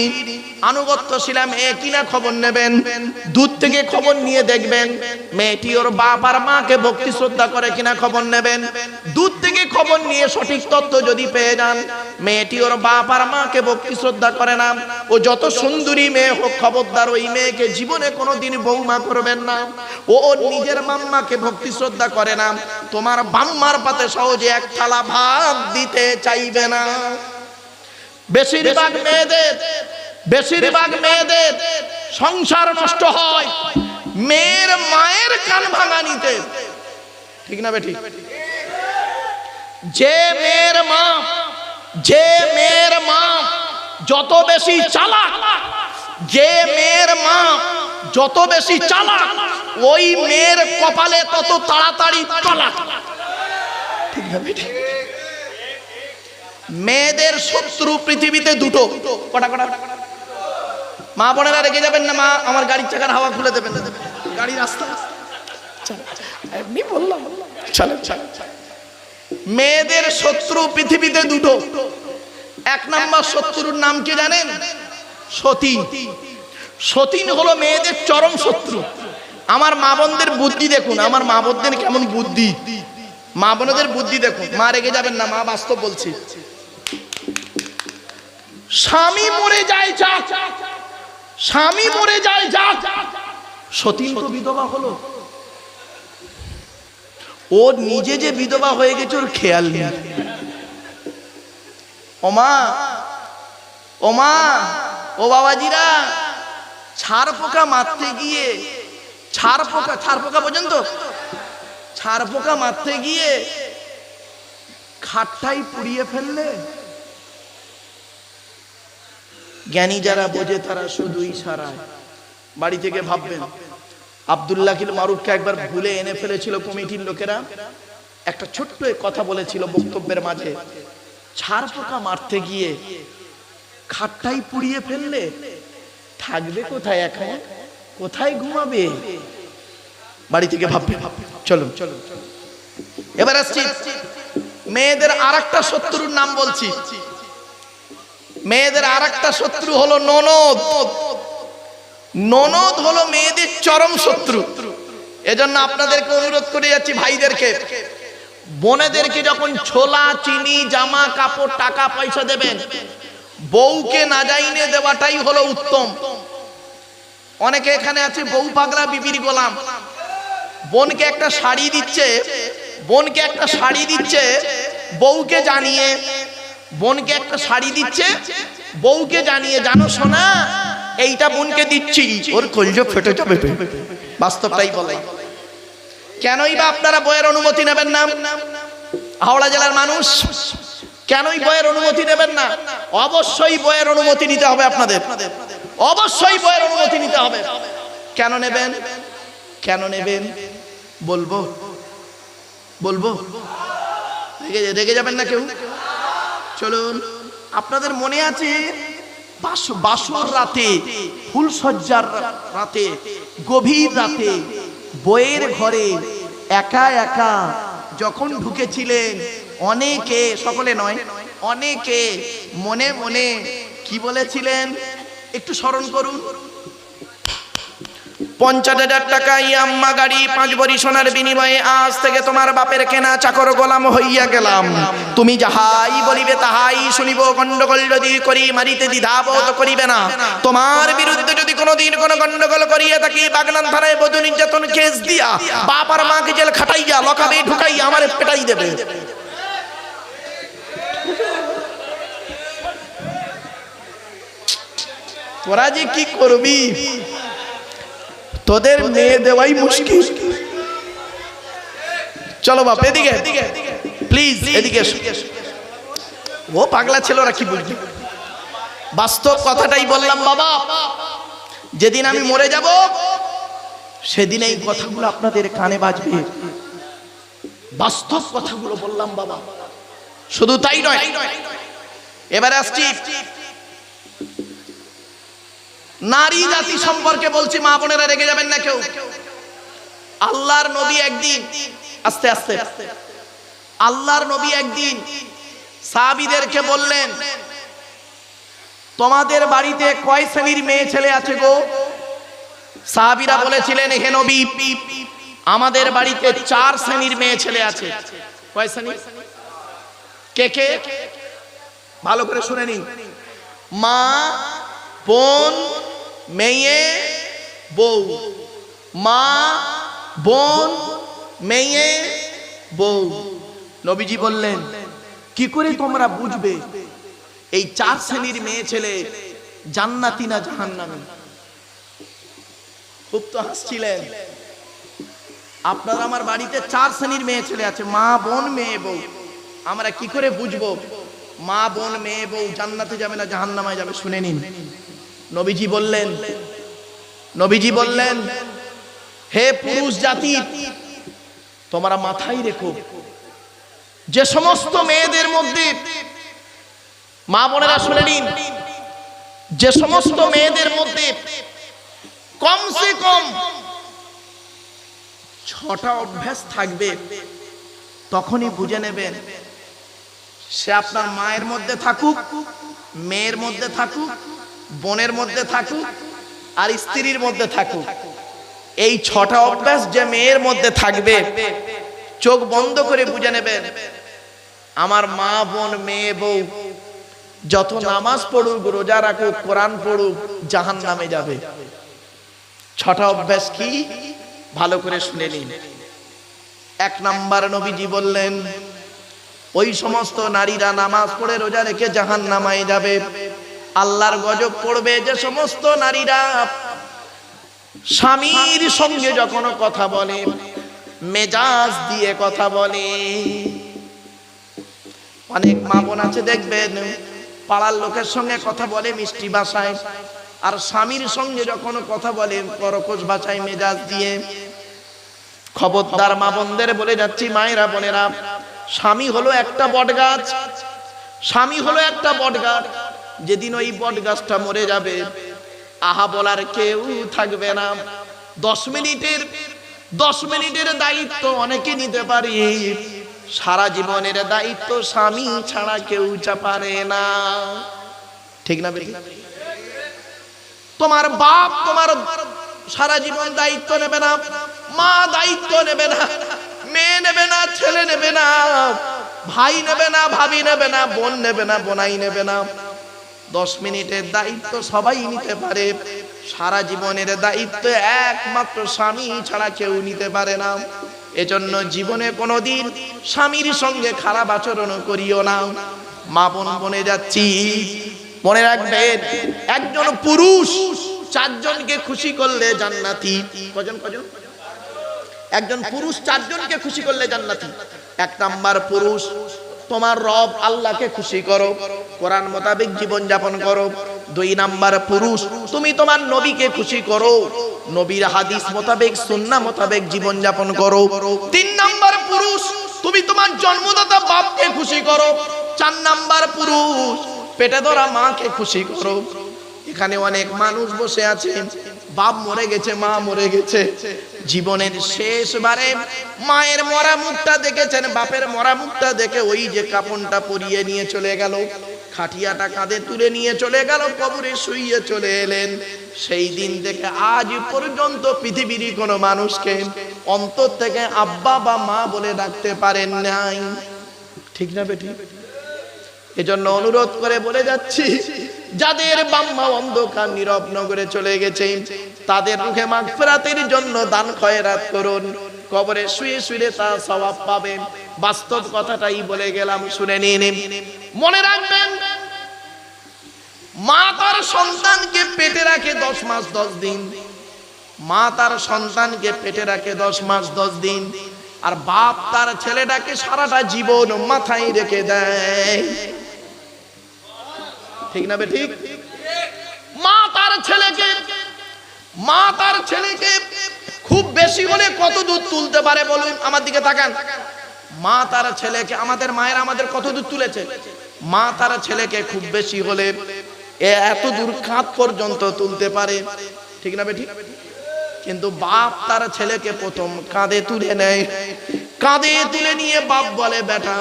আনুগত্যশীলা মেয়ে কিনা খবর নেবেন। দূর থেকে খবর নিয়ে দেখবেন মেয়েটি ওর বাপ আর মাকে ভক্তি শ্রদ্ধা করে কিনা খবর নেবেন। দূর থেকে খবর নিয়ে সঠিক তথ্য যদি পেয়ে যান মেয়েটি ওর বাপ আর মাকে ভক্তি শ্রদ্ধা করে না, ও যত সুন্দরী মেয়ে হোক, খবরদার ওই মেয়েকে জীবনে কোনোদিন বৌমা করবেন না। ও ওর নিজের মাম্মাকে ভক্তি শ্রদ্ধা করে না, তোমার বাম্মার পাতে সহজে 1 থালা ভাত দিতে চাইবে না। বেশিরভাগ মেয়েদের সংসার নষ্ট হয় মেয়ের মায়ের কান ভাঙানিতে। ঠিক না বেঠিক? যে মেয়ের মা যত বেশি চালাক, যে মেয়ের মা যত বেশি চালাক, ওই মেয়ের কপালে তত তাড়াতাড়ি তালাক। ঠিক না বেঠিক? মেয়েদের শত্রু পৃথিবীতে 2টো। কটা কটা? মা বোনেরা রেগে যাবেন না, মা আমার গাড়ির চাকার হাওয়া খুলে দেবেন না, গাড়ি রাস্তা এমনি বললাম। চলেন চলেন। মেয়েদের শত্রু পৃথিবীতে 2টো। 1 নম্বর শত্রুর নাম কি জানেন? সতীন। সতীন হলো মেয়েদের চরম শত্রু। আমার মা বোনদের বুদ্ধি দেখুন, আমার মা বোনদের কেমন বুদ্ধি, মা বোনদের বুদ্ধি দেখুন। মা রেগে যাবেন না, মা বাস্তব বলছি। স্বামী মরে যায় যাক, স্বামী মরে যায় যাক, সতীন তো বিধবা হলো, ও নিজে যে বিধবা হয়ে গেছে ওর খেয়াল নেই। ও মা, ও মা, ও বাবাজিরা, ছাড় পোকা মারতে গিয়ে, ছাড় পোকা পর্যন্ত, ছাড় পোকা মারতে গিয়ে খাটটাই পুড়িয়ে ফেললে। জ্ঞানী যারা বোঝে তারা শুধু ইশারায়। বাড়ি থেকে ভাববেন, আব্দুল্লাহিল মারুফকে একবার ভুলে এনে ফেলেছিল কমিটির লোকেরা, একটা ছোট্ট কথা বলেছিল বক্তব্যের মাঝে, ছাড় পোকা মারতে গিয়ে খাটটাই পুড়িয়ে ফেললে, থাকবে কোথায় এখন, কোথায় ঘুমাবে? বাড়ি থেকে ভাববে। চলুন এবার আসছি মেয়েদের আরেকটা শত্রুর নাম বলছি। মেয়েদের আরেকটা শত্রু হলো ননদ। ননদ হলো মেয়েদের চরম শত্রু। এজন্য আপনাদেরকে অনুরোধ করে যাচ্ছি, ভাইদেরকে, বোনেদেরকে যখন ছোলা, চিনি, জামা কাপড়, টাকা পয়সা দেবেন, বউকে না যাইনে দেওয়াটাই হলো উত্তম। অনেকে এখানে আছে বউ পাগলা, বিবির গোলাম। বোনকে একটা শাড়ি দিচ্ছে, বোনকে একটা শাড়ি দিচ্ছে বউকে জানিয়ে, বোনকে একটা শাড়ি দিচ্ছে বউকে জানিয়ে, জানো শোনা এইটা বোনকে দিচ্ছি, ওর কলজা ফেটে যাবে। বাস্তবটাই বলাই। কেনই বা আপনারা বইয়ের অনুমতি নেবেন না? হাওড়া জেলার মানুষ কেনই বইয়ের অনুমতি নেবেন না? অবশ্যই বইয়ের অনুমতি নিতে হবে আপনাদের, অবশ্যই বইয়ের অনুমতি নিতে হবে। কেন নেবেন? কেন নেবেন বলবো, বলবো? রেগে যাবেন না কেউ? চলুন, আপনাদের মনে আছে বাসর রাতে, ফুলসজ্জার রাতে, গভীর রাতে বইয়ের ঘরে একা একা যখন ঢুকেছিলেন, অনেকে, সকলে নয়, অনেকে মনে মনে কি বলেছিলেন একটু স্মরণ করুন। 50,000 টাকা ইয়াম্মা গাড়ি, 5 ভরি সোনার বিনিময়ে আজ থেকে তোমার বাপের কেনা চাকর গোলাম হইয়া গেলাম। তুমি যাহাই বলিবে তাহাই শুনিব। গন্ডগোল যদি করি মারিতে দ্বিধাবোধ করিবে না। তোমার বিরুদ্ধে যদি কোনোদিন কোনো গন্ডগোল করিয়া থাকি, বাগনান থানায় বধূ নির্যাতন কেস দিয়া বাপ আর মাকে জেল খাটাইয়া লকাবে ঢুকাইয়া আমার পেটাই দেবে। তোরা যে কি করবি, তোদের মেয়ে দেওয়াই মুশকিল। চলো বাপ এদিকে, প্লিজ এদিকে। ও পাগলা ছিল, ওরা কি বুঝবে? বাস্তব কথাটাই বললাম বাবা। যেদিন আমি মরে যাব সেদিন এই কথাগুলো আপনাদের কানে বাজবে। বাস্তব কথাগুলো বললাম বাবা। শুধু তাই নয়, এবারে আসছি নারী জাতি সম্পর্কে বলছি। মা বোনেরা রেগে যাবেন না কেউ। আল্লাহর নবী একদিন, আস্তে আস্তে, আল্লাহর নবী একদিন সাহাবীদেরকে বললেন, তোমাদের বাড়িতে কয় শ্রেণীর মেয়ে ছেলে আছে গো? সাহাবীরা বলেছিলেন, হে নবী, আমাদের বাড়িতে 4 শ্রেণীর মেয়ে ছেলে আছে। কয় শ্রেণী? কে কে? ভালো করে শুনে নিন। মা, বোন, মেয়ে, বউ। মা, বোন, মেয়ে, বউ। নবীজি বললেন, কি করে তোমরা বুঝবে এই 4 শ্রেণীর মেয়ে ছেলে জান্নাতি না জাহান্নামী? খুব তো হাসছিলেন। আপনার আমার বাড়িতে 4 শ্রেণীর মেয়ে ছেলে আছে, মা, বোন, মেয়ে, বউ। আমরা কি করে বুঝবো মা, বোন, মেয়ে, বউ জান্নাতে যাবে না জাহান্নামে যাবে? শুনে নিন। নবীজি বললেন, নবীজি বললেন, হে পুরুষ জাতি, তোমরা মাথায় রেখো, যে সমস্ত মেয়েদের মধ্যে, মা বোনেরা শুনে নিন, যে সমস্ত মেয়েদের মধ্যে কমসে কম 6টা অভ্যাস থাকবে, তখনই বুঝে নেবেন সে আপনার মায়ের মধ্যে থাকুক, মেয়ের মধ্যে থাকুক, বোনের মধ্যে থাকুক, আর স্ত্রীর মধ্যে থাকুক, এই 6টা অভ্যাস যে মেয়ের মধ্যে থাকবে, চোখ বন্ধ করে বুঝে নেবেন আমার মা, বোন, মেয়ে, বউ যত নামাজ পড়ুক, রোজা রাখুক, কোরআন পড়ুক, জাহান্নামে যাবে। 6টা অভ্যাস কি? ভালো করে শুনে নিন। 1 নাম্বার, নবীজি বললেন, ওই সমস্ত নারীরা নামাজ পড়ে রোজা রেখে জাহান্নামে যাবে। আল্লাহর গজব পড়বে যে সমস্ত নারীরা স্বামীর সঙ্গে যখন কথা বলে মেজাজ দিয়ে কথা বলে। অনেক মা বোন আছে দেখবেন পাড়ার লোকের সঙ্গে কথা বলে মিষ্টি ভাষায়, আর স্বামীর সঙ্গে যখন কথা বলে কর্কশ ভাষায় মেজাজ দিয়ে। খবরদার মা বোনদের বলে যাচ্ছি, মায়েরা বোনেরা, স্বামী হলো একটা বটগাছ, স্বামী হলো একটা বটগাছ। যেদিন ওই বটগাছটা মরে যাবে আহা বলার কেউ থাকবে না। 10 মিনিটের দায়িত্ব অনেকে নিতে পারি, সারা জীবনের দায়িত্ব স্বামী ছাড়া কেউ পারে না। ঠিক না বেটি? তোমার বাপ তোমার সারা জীবন দায়িত্ব নেবে না, মা দায়িত্ব নেবে না, মেয়ে নেবে না, ছেলে নেবে না, ভাই নেবে না, ভাবি নেবে না, বোন নেবে না, বোনাই নেবে না। 10 মিনিটের দায়িত্ব সবাই নিতে পারে, সারা জীবনের দায়িত্ব একমাত্র স্বামী ছাড়া কেউ নিতে পারে না। এজন্য জীবনে কোনোদিন স্বামীর সঙ্গে খারাপ আচরণ করিও না। মা বোন বনে যাচ্ছি, মনে রাখবেন একজন পুরুষ 4 জনকে খুশি করলে জান্নাতি। কজন? একজন পুরুষ 4 জনকে খুশি করলে জান্নাতি। 1 নাম্বার পুরুষ, তোমার রব আল্লাহকে খুশি করো, কোরআন মোতাবেক জীবন যাপন করো। 2 নাম্বার পুরুষ, তুমি তোমার নবীকে খুশি করো, নবীর হাদিস মোতাবেক সুন্নাহ মোতাবেক জীবন যাপন করো। 3 নাম্বার পুরুষ, তুমি তোমার জন্মদাতা বাপকে খুশি করো। 4 নাম্বার পুরুষ, পেটে ধরা মাকে খুশি করো। এখানে অনেক মানুষ বসে আছে, বাপ মরে গেছে, মা মরে গেছে, জীবনের শেষবারে মায়ের মরা মুখটা দেখেছেন, বাপের মরা মুখটা দেখে ওই যে কাপড়টা পরিয়ে নিয়ে চলে গেল, খাটিয়াটা কাঁধে তুলে নিয়ে চলে গেল, কবরে শুইয়ে চলে এলেন। সেই দিন থেকে আজ পর্যন্ত পৃথিবীর কোনো মানুষকে অন্তর থেকে আব্বা বা মা বলে ডাকতে পারেন নাই। ঠিক না বেটি? এজন্য অনুরোধ করে বলে যাচ্ছি, যাদের বাম্মা অন্ধকার নীরব নগরে চলে গেছে তাদের রুহে মাগফিরাতের জন্য দান খয়রাত করুন, কবরে শুয়ে শুয়ে তা সওয়াব পাবেন। বাস্তব কথাটাই বলে গেলাম, শুনে নিন। মনে রাখবেন, মা তার সন্তানকে পেটে রাখে 10 মাস 10 দিন, মা তার সন্তানকে পেটে রাখে 10 মাস 10 দিন, আর বাপ তার ছেলেটাকে সারাটা জীবন মাথায় রেখে দেয়। ঠিক না বে ঠিক? মা তার ছেলেকে খুব বেশি হলে কত দূর তুলতে পারে বলুন? আমার দিকে তাকান। মা তার ছেলেকে, আমাদের মায়ের আমাদের কত দূর তুলেছে? মা তার ছেলেকে খুব বেশি হলে এত দূর কাঁধ পর্যন্ত তুলতে পারে। ঠিক না বে ঠিক? কিন্তু বাপ তার ছেলেকে প্রথম কাঁধে তুলে নেয়, কাঁধে তুলে নিয়ে বাপ বলে, বেটা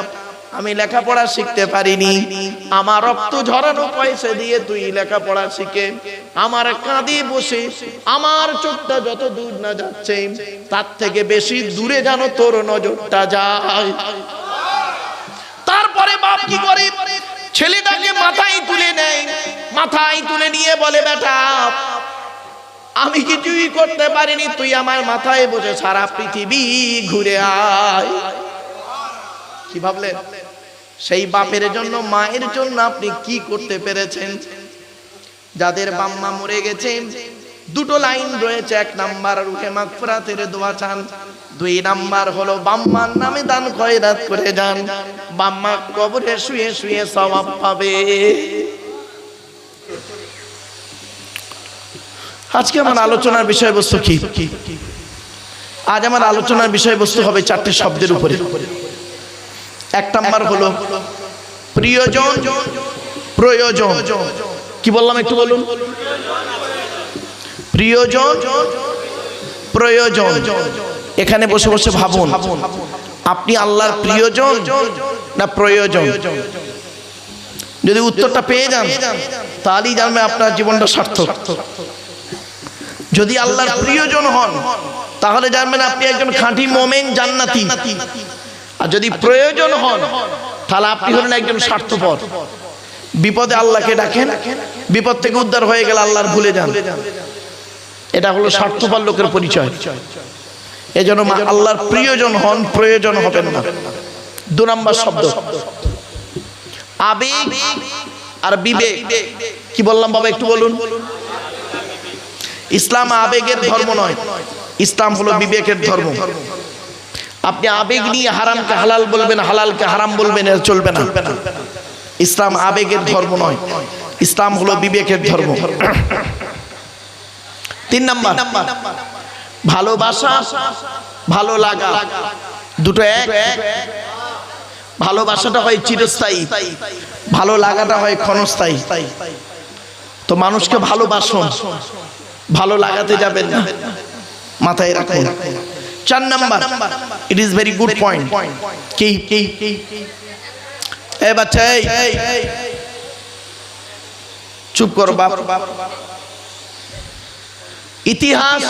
আমি লেখাপড়া শিখতে পারিনি, আমার রক্ত ঝরানো পয়সা দিয়ে তুই লেখাপড়া শিখে আমার কাঁধে বসে আমার চোখটা যত দূর না যাচ্ছে তার থেকে বেশি দূরে যেন তোর নজরটা যায়। তারপরে বাপ কি করে? ছেলেটাকে মাথায় তুলে নেয়, মাথায় তুলে নিয়ে বলে, বেটা আমি কিছুই করতে পারিনি, তুই আমার মাথায় বসে সারা পৃথিবী ঘুরে আয়। কি ভাবলেন? সেই বাপের জন্য মায়ের জন্য আপনি কি করতে পেরেছেন? যাদের বাম্মা মরে গেছে 2টো লাইন রয়েছে। 1 নাম্বার রুহে মাগফিরাতের দোয়া চান, 2 নাম্বার হলো বাম্মার নামে দান খয়রাত করে যান, বাম্মা কবরে শুয়ে শুয়ে সওয়াব পাবে। আজকে আমার আলোচনার বিষয়বস্তু কি? আজ আমার আলোচনার বিষয়বস্তু হবে 4টে শব্দের উপরে। 1 নাম্বার হলো প্রিয়জন, প্রয়োজন। কি বললাম একটু বলুন? প্রিয়জন, প্রয়োজন। এখানে বসে বসে ভাবুন, আপনি আল্লাহর প্রিয়জন না প্রয়োজন? যদি উত্তরটা পেয়ে যান তাহলেই জানবেন আপনার জীবনটা সার্থক। যদি আল্লাহর প্রিয়জন হন তাহলে জানবেন আপনি একজন খাঁটি মুমিন জান্নাতি। আর যদি প্রয়োজন হন তাহলে আপনি হলেন একজন স্বার্থপর। বিপদে আল্লাহকে ডাকেন, বিপদ থেকে উদ্ধার হয়ে গেলে আল্লাহর ভুলে যান। এটা হলো স্বার্থপর লোকের পরিচয়। এজন্য আল্লাহর প্রিয়জন হন, প্রয়োজন হবেন না। 2 নাম্বার শব্দ আবেগ আর বিবেক। কি বললাম বাবা একটু বলুন। ইসলাম আবেগের ধর্ম নয়, ইসলাম হলো বিবেকের ধর্ম। আপনি আবেগ নিয়ে হারামকে হালাল বলবেন, হালালকে হারাম বলবেন, এর চলবে না। ইসলাম আবেগের ধর্ম নয়, ইসলাম হলো বিবেকের ধর্ম। 3 নাম্বার, ভালোবাসা ভালো লাগা দুটো এক। ভালোবাসাটা হয় চিরস্থায়ী, ভালো লাগাটা হয় ক্ষণস্থায়ী। তো মানুষকে ভালোবাসুন, ভালো লাগাতে যাবেন না, মাথায় রাখুন। 4 number, it is very good point. কি এ বাচ্চা, চুপ করো বাপ। ইতিহাস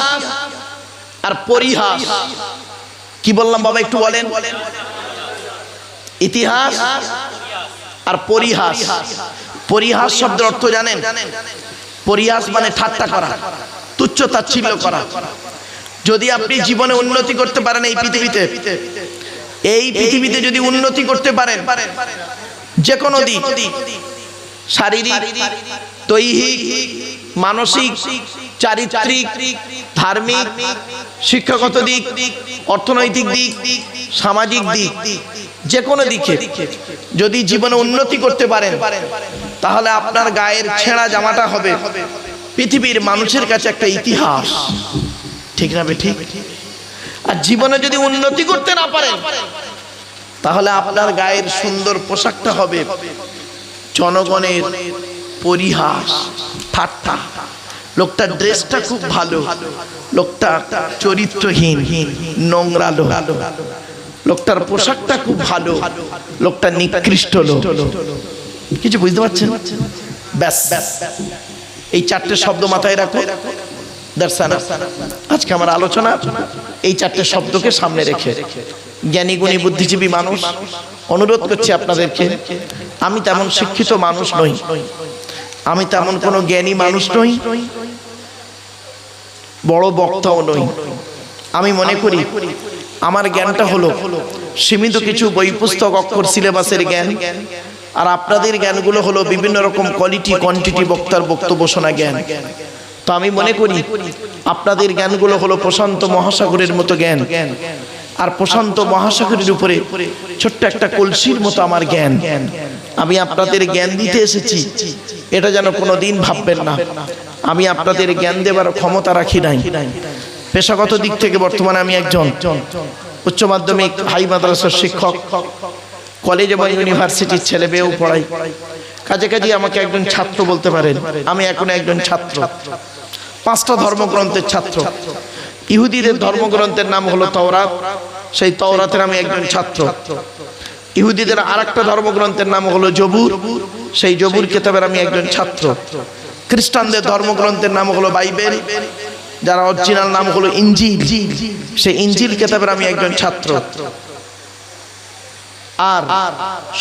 আর পরিহাস। কি বললাম বাবা একটু বলেন। ইতিহাস আর পরিহাস। পরিহাস শব্দের অর্থ জানেন? পরিহাস মানে ঠাট্টা করা, তুচ্ছ তাচ্ছিল্য করা। যদি আপনি জীবনে উন্নতি করতে পারেন এই পৃথিবীতে যদি উন্নতি করতে পারেন যে কোনো দিক, শারীরিক, দৈহিক, মানসিক, চারিত্রিক, ধার্মিক, শিক্ষাগত দিক, অর্থনৈতিক দিক, সামাজিক দিক, যে কোনো দিকে যদি জীবনে উন্নতি করতে পারেন তাহলে আপনার গায়ের ছেঁড়া জামাটা হবে পৃথিবীর মানুষের কাছে একটা ইতিহাস। ঠিক না ঠিক? আর জীবনে যদি উন্নতি করতে না পারেন তাহলে আপনার গায়ের সুন্দর পোশাকটা হবে জনগণের পরিহাস, ঠাট্টা। লোকটার ড্রেসটা খুব ভালো, লোকটা চরিত্রহীন, নোংরা লোক। লোকটার পোশাকটা খুব ভালো, লোকটা নিকৃষ্ট লোক। কিছু বুঝতে পারছেন? ব্যাস, এই 4টে শব্দ মাথায় রাখো। আজকে আমার আলোচনা এই 4টে শব্দকে সামনে রেখে। জ্ঞানী গুণী বুদ্ধিজীবী মানুষ, অনুরোধ করছি আপনাদেরকে, আমি তেমন শিক্ষিত মানুষ নই, আমি তেমন কোনো জ্ঞানী মানুষ নই, বড় বক্তাও নই। আমি মনে করি আমার জ্ঞানটা হলো সীমিত কিছু বই পুস্তক অক্ষর সিলেবাসের জ্ঞান, আর আপনাদের জ্ঞানগুলো হলো বিভিন্ন রকম কোয়ালিটি কোয়ান্টিটি বক্তার বক্তব্য শোনা জ্ঞান। তো আমি মনে করি আপনাদের জ্ঞানগুলো হলো প্রশান্ত মহাসাগরের মতো জ্ঞান, আর প্রশান্ত মহাসাগরের উপরে ছোট্ট একটা কলসির মতো আমার জ্ঞান। আমি আপনাদের জ্ঞান দিতে এসেছি, এটা যেন কোনোদিন ভাববেন না আমি আপনাদের জ্ঞান দেবার ক্ষমতা রাখি নাই। পেশাগত দিক থেকে বর্তমানে আমি একজন উচ্চ মাধ্যমিক হাই মাদ্রাসার শিক্ষক, কলেজ এবং ইউনিভার্সিটির ছেলে মেয়েও পড়াই। কাজে কাজে আমাকে একজন ছাত্র বলতে পারেন। আমি এখন একজন ছাত্র, 5টা ধর্মগ্রন্থের ছাত্র। ইহুদিদের ধর্মগ্রন্থের নাম হলো তাওরাত, সেই তাওরাতের আমি একজন ছাত্র। ইহুদিদের আরেকটা ধর্মগ্রন্থের নাম হলো জবুর, সেই জবুর কিতাবের আমি একজন ছাত্র। খ্রিস্টানদের ধর্মগ্রন্থের নাম হলো বাইবেল, যার অরিজিনাল নাম হলো ইনজিল, সেই ইনজিল কিতাবের আমি একজন ছাত্র। আর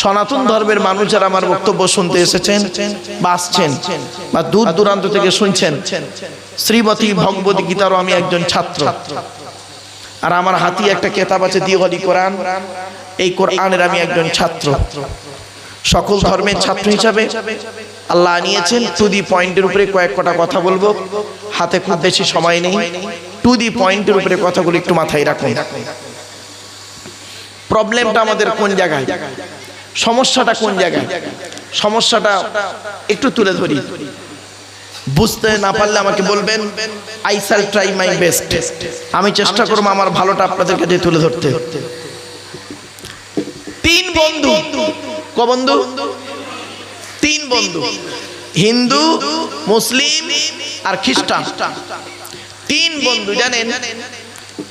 সনাতন ধর্মের মানুষ যারা আমার বক্তব্য শুনতে এসেছেন বা আসছেন বা দূর দূরান্ত থেকে শুনছেন, শ্রীমতী ভগবত গীতারও আমি একজন ছাত্র। আর আমার হাতে একটা কিতাব আছে দিওয়ালি কোরআন, এই কোরআনের আমি একজন ছাত্র। সকল ধর্মের ছাত্র হিসাবে আল্লাহ আনিয়েছেন। টু দি পয়েন্টের উপরে কয়েক কটা কথা বলবো, হাতে খুব বেশি সময় নেই। টু দি পয়েন্টের উপরে কথাগুলো একটু মাথায় রাখুন। প্রবলেমটা আমাদের কোন জায়গায়, সমস্যাটা কোন জায়গায়, সমস্যাটা একটু তুলে ধরি। বুঝতে না পারলে আমাকে বলবেন, I shall try my best. আমি চেষ্টা করবো আমার ভালোটা আপনাদের কাছে তুলে ধরতে। 3 বন্ধু, ক বন্ধু? 3 বন্ধু, হিন্দু, মুসলিম আর খ্রিস্টান। 3 বন্ধু, জানেন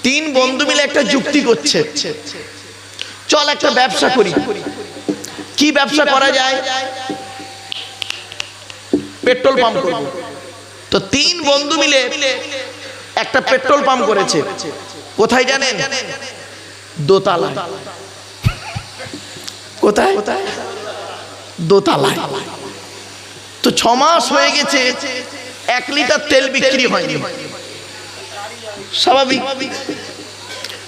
3 বন্ধু মিলে একটা যুক্তি করছে, চল একটা ব্যবসা করি। কি ব্যবসা করা যায়? পেট্রোল পাম্প করব। তো 3 বন্ধু মিলে একটা পেট্রোল পাম্প করেছে। কোথায় জানেন? দোতলায়। কোথায়? দোতলায়। তো 6 মাস হয়ে গেছে, 1 লিটার তেল বিক্রি হয়নি। স্বাভাবিক।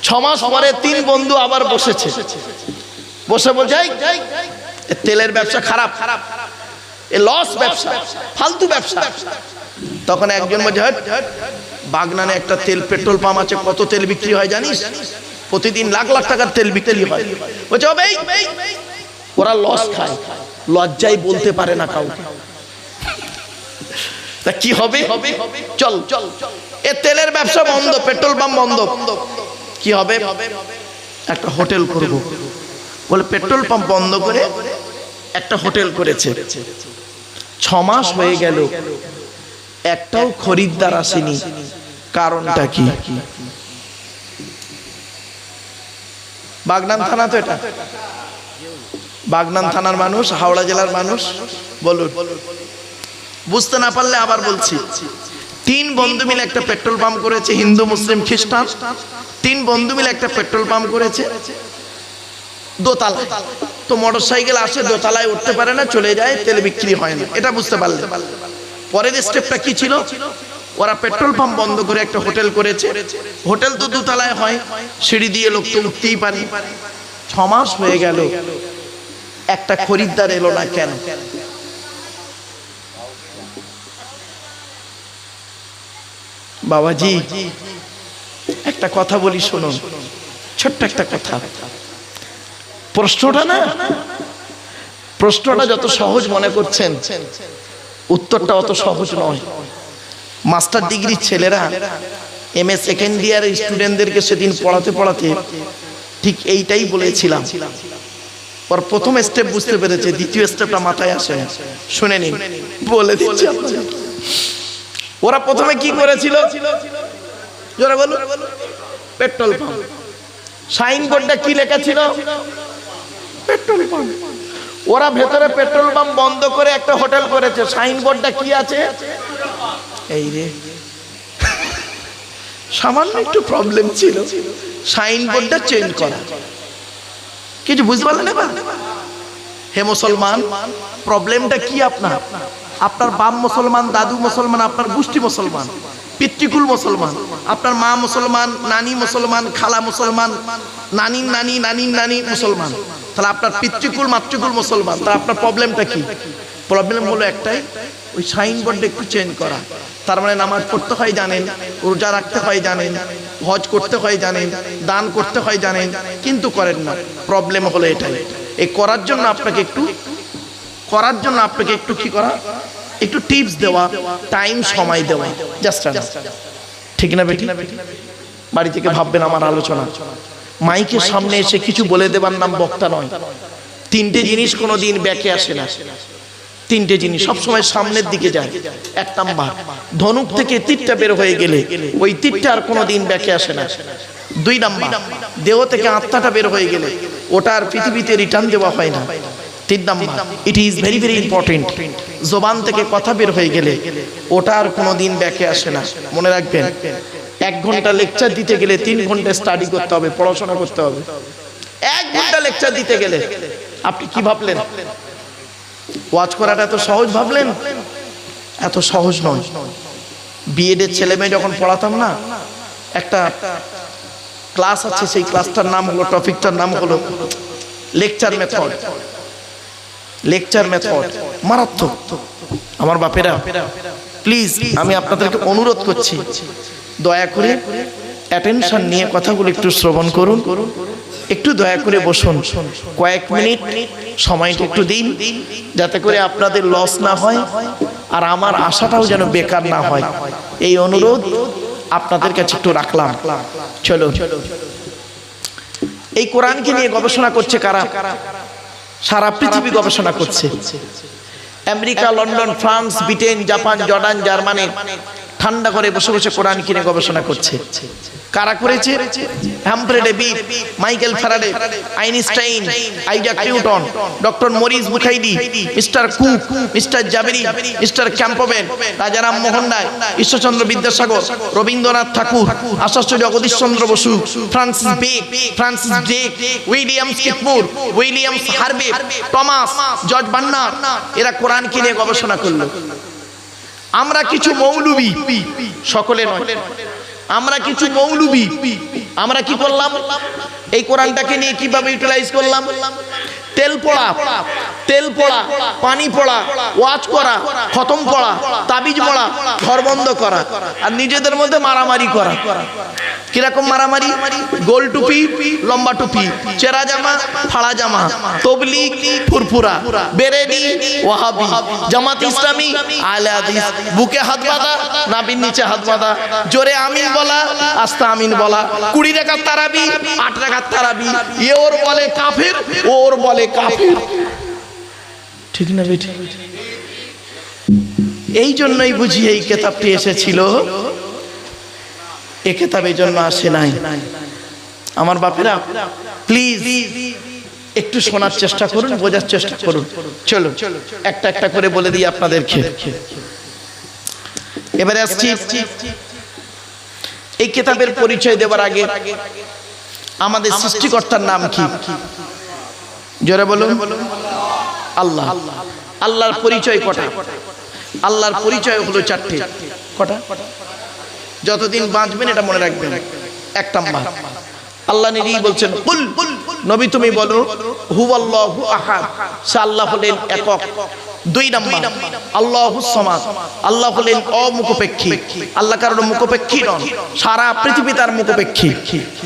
6 মাস পরে 3 বন্ধু আবার বসেছে, বসে বলছে তেলের ব্যবসা খারাপ, এ লস ব্যবসা, ফালতু ব্যবসা। তখন একজন বলছে, হট, বাগনানে একটা তেল পেট্রোল পাম্প আছে, কত তেল বিক্রি হয় জানিস? প্রতিদিন লাখ লাখ টাকার তেল বিক্রি হয়। বলছে ওরা লস খায়, লজ্জায় বলতে পারে না কাউকে। তা কি হবে? চল এ তেলের ব্যবসা বন্ধ, পেট্রোল পাম্প বন্ধ, কি হবে? একটা হোটেল করব। বলে পেট্রোল পাম্প বন্ধ করে একটা হোটেল করেছে। 6 মাস হয়ে গেল, একটাও খরিদ্দার আসেনি। কারণটা কি? বাগনান থানা তো এটা, বাগনান থানার মানুষ, হাওড়া জেলার মানুষ, বলুন। বুঝতে না পারলে আবার বলছি। 3 বন্ধু মিলে একটা পেট্রোল পাম্প করেছে, হিন্দু মুসলিম খ্রিস্টান। 3 বন্ধু মিলে একটা পেট্রোল পাম্প করেছে দোতলায়। তো মোটর সাইকেল আসে, দোতলায় উঠতে পারে না, চলে যায়, তেল বিক্রি হয় না। এটা বুঝতে পারলে। পরের স্টেপটা কি ছিল? ওরা পেট্রোল পাম্প বন্ধ করে একটা হোটেল করেছে। হোটেল তো দোতলায় হয়, সিঁড়ি দিয়ে লোক তো উঠতেই পারে। 6 মাস হয়ে গেল, একটা খরিদ্দার এলো না। কেন? বাবাজি একটা কথা বলি, শুনুন, ছোট্ট একটা কথা। প্রশ্নটা যত সহজ মনে করছেন, উত্তরটা অত সহজ নয়। মাস্টার ডিগ্রির ছেলেরা MA সেকেন্ড ইয়ারের স্টুডেন্টদেরকে সেদিন পড়াতে ঠিক এইটাই বলেছিলাম। ওর প্রথম স্টেপ বুঝতে পেরেছে, দ্বিতীয় স্টেপটা মাথায় আসে না। শুনে নিন, বলে দিচ্ছি আপনাদের। ওরা প্রথমে কি করেছিল? যারা বলুন, পেট্রোল পাম্প। সাইনবোর্ডটা কি লেখা ছিল? Petrol pump. ওরা ভেতরে পেট্রোল পাম্প বন্ধ করে একটা হোটেল করেছে, সাইনবোর্ডটা কি আছে? এই রে, সামান্য একটু প্রবলেম ছিল, সাইনবোর্ডটা চেঞ্জ করা। কিছু বুঝতে পারলেন? হে মুসলমান, প্রবলেমটা কি? আপনার বাপ মুসলমান, দাদু মুসলমান, আপনার গোষ্ঠী মুসলমান, পিতৃকুল মুসলমান, আপনার মা মুসলমান, নানি মুসলমান, খালা মুসলমান, নানির নানি, নানির নানি মুসলমান, তাহলে আপনার পিতৃকুল মাতৃকুল মুসলমান। তাহলে আপনার প্রবলেমটা কি? প্রবলেম হলো একটাই, ওই সাইনবোর্ডটা একটু চেঞ্জ করা। তার মানে নামাজ পড়তে হয় জানেন, রোজা রাখতে হয় জানেন, হজ করতে হয় জানেন, দান করতে হয় জানেন, কিন্তু করেন না। প্রবলেম হলো এটাই। এই করার জন্য আপনাকে একটু কি করা, একটু টিপস দেওয়া, টাইম সময় দেওয়া, জাস্ট। ঠিক না বেটি? বাড়ি থেকে ভাববেন আমার আলোচনা মাইকের সামনে এসে কিছু বলে দেবার নাম বক্তা নয়। 3টে জিনিস কোনোদিন ব্যাকে আসে না। 3টে জিনিস সবসময় সামনের দিকে যায়। 1 নাম্বার, ধনুক থেকে তীরটা বের হয়ে গেলে ওই তীরটা আর কোনোদিন ব্যাকে আসে না। 2 নাম্বার, দেহ থেকে আত্মাটা বের হয়ে গেলে ওটা আর পৃথিবীতে রিটার্ন দেওয়া হয় না। 3 number, it is very very important, জবান থেকে কথা বের হয়ে গেলে ওটা আর কোনোদিন ব্যাকে আসে না। মনে রাখবেন, 1 ঘন্টা লেকচার দিতে গেলে 3 ঘন্টা স্টাডি করতে হবে, পড়াশোনা করতে হবে। 1 ঘন্টা লেকচার দিতে গেলে আপনি কি ভাবলেন? ওয়াজ করাটা এত সহজ ভাবলেন? এত সহজ নয়। বিএডের ছেলে মেয়ে যখন পড়াতাম না, একটা ক্লাস আছে, সেই ক্লাসটার নাম হলো, টপিকটার নাম হলো লেকচার মেথড। লেকচার মেথড মারাত্মক। আমার বাপেরা, প্লিজ আমি আপনাদেরকে অনুরোধ করছি, দয়া করে অ্যাটেনশন নিয়ে কথাগুলো একটু শ্রবণ করুন, একটু দয়া করে বসুন, কয়েক মিনিট সময়টা একটু দিন, যাতে করে আপনাদের লস না হয় আর আমার আশাটাও যেন বেকার না হয়। এই অনুরোধ আপনাদের কাছে একটু রাখলাম। চলো, এই কোরআনকে নিয়ে গবেষণা করছে কারা? সারা পৃথিবী গবেষণা করছে। America, London, France, Britain, Japan, Jordan, Germany ঠান্ডা করে বসে বসে কোরআন কিনে গবেষণা করছে। কারা করেছে? Humphry Davy, Michael Faraday, Einstein, Isaac Newton, doctor Maurice Bucaille, mister Cook, mister জাবেরি, mister Campbell, Rajaram Mohan Roy, Ishwarchandra Vidyasagar, Rabindranath Thakur, Acharya Jagadishchandra Basu, Francis Beck, Francis Drake, William স্কিপমুর, William Harvey, Thomas, George Bernard, এরা কোরআন কিনে গবেষণা করলো। আমরা কিছু মৌলবি, সকলে নয়, আমরা কিছু মৌলবি, আমরা কি করলাম? এই কোরআনটাকে নিয়ে কিভাবে ইউটিলাইজ করলাম? তেল পড়া, তেল পড়া, পানি পড়া, ওয়াজ করা, খতম পড়া, তাবিজ পড়া, ঘর বন্ধ করা, আর নিজেদের মধ্যে মারামারি করা। কিরকম মারামারি? গোল টুপি, লম্বা টুপি, চেরা জামা, ফাড়া জামা, তবলিগ, ফুরফুরা, বেরেলি, ওয়াহাবি, জামাত ইসলামী, আহলে হাদিস, বুকে হাত বাঁধা, নাভির নিচে হাত বাঁধা, জোরে আমিন বলা, আস্তে আমিন বলা, 20 রাকাত তারাবি, 8 রাকাত তারাবি, এ ওর বলে কাফের, ওর বলে কাফের। ঠিক না বেটি? এই জন্যই বুঝি এই কিতাবটি এসেছিল। এ কিতাব এই জন্য আসে নাই। আমার বাপেরা প্লিজ একটু শোনার চেষ্টা করুন, বোঝার চেষ্টা করুন। চলো একটা একটা করে বলে দিই আপনাদেরকে। এবারে আসছি এই কিতাবের পরিচয় দেওয়ার আগে আমাদের সৃষ্টিকর্তার নাম কি? জোরে বলুন। আল্লাহ। আল্লাহর পরিচয় কটা? আল্লাহর পরিচয় হলো 4টে। কটা? যতদিন বাঁচবেন এটা মনে রাখবেন। 1 নাম্বার, আল্লাহ নিজেই বলছেন, কুল নবী তুমি বলো, হুয়াল্লাহু আহাদ, সে আল্লাহ হলেন একক। 2 নাম্বার, আল্লাহুস সামাদ, আল্লাহ হলেন অমুখপেক্ষী, আল্লাহ কারোর মুখপেক্ষী নন, সারা পৃথিবী তার মুখপেক্ষী।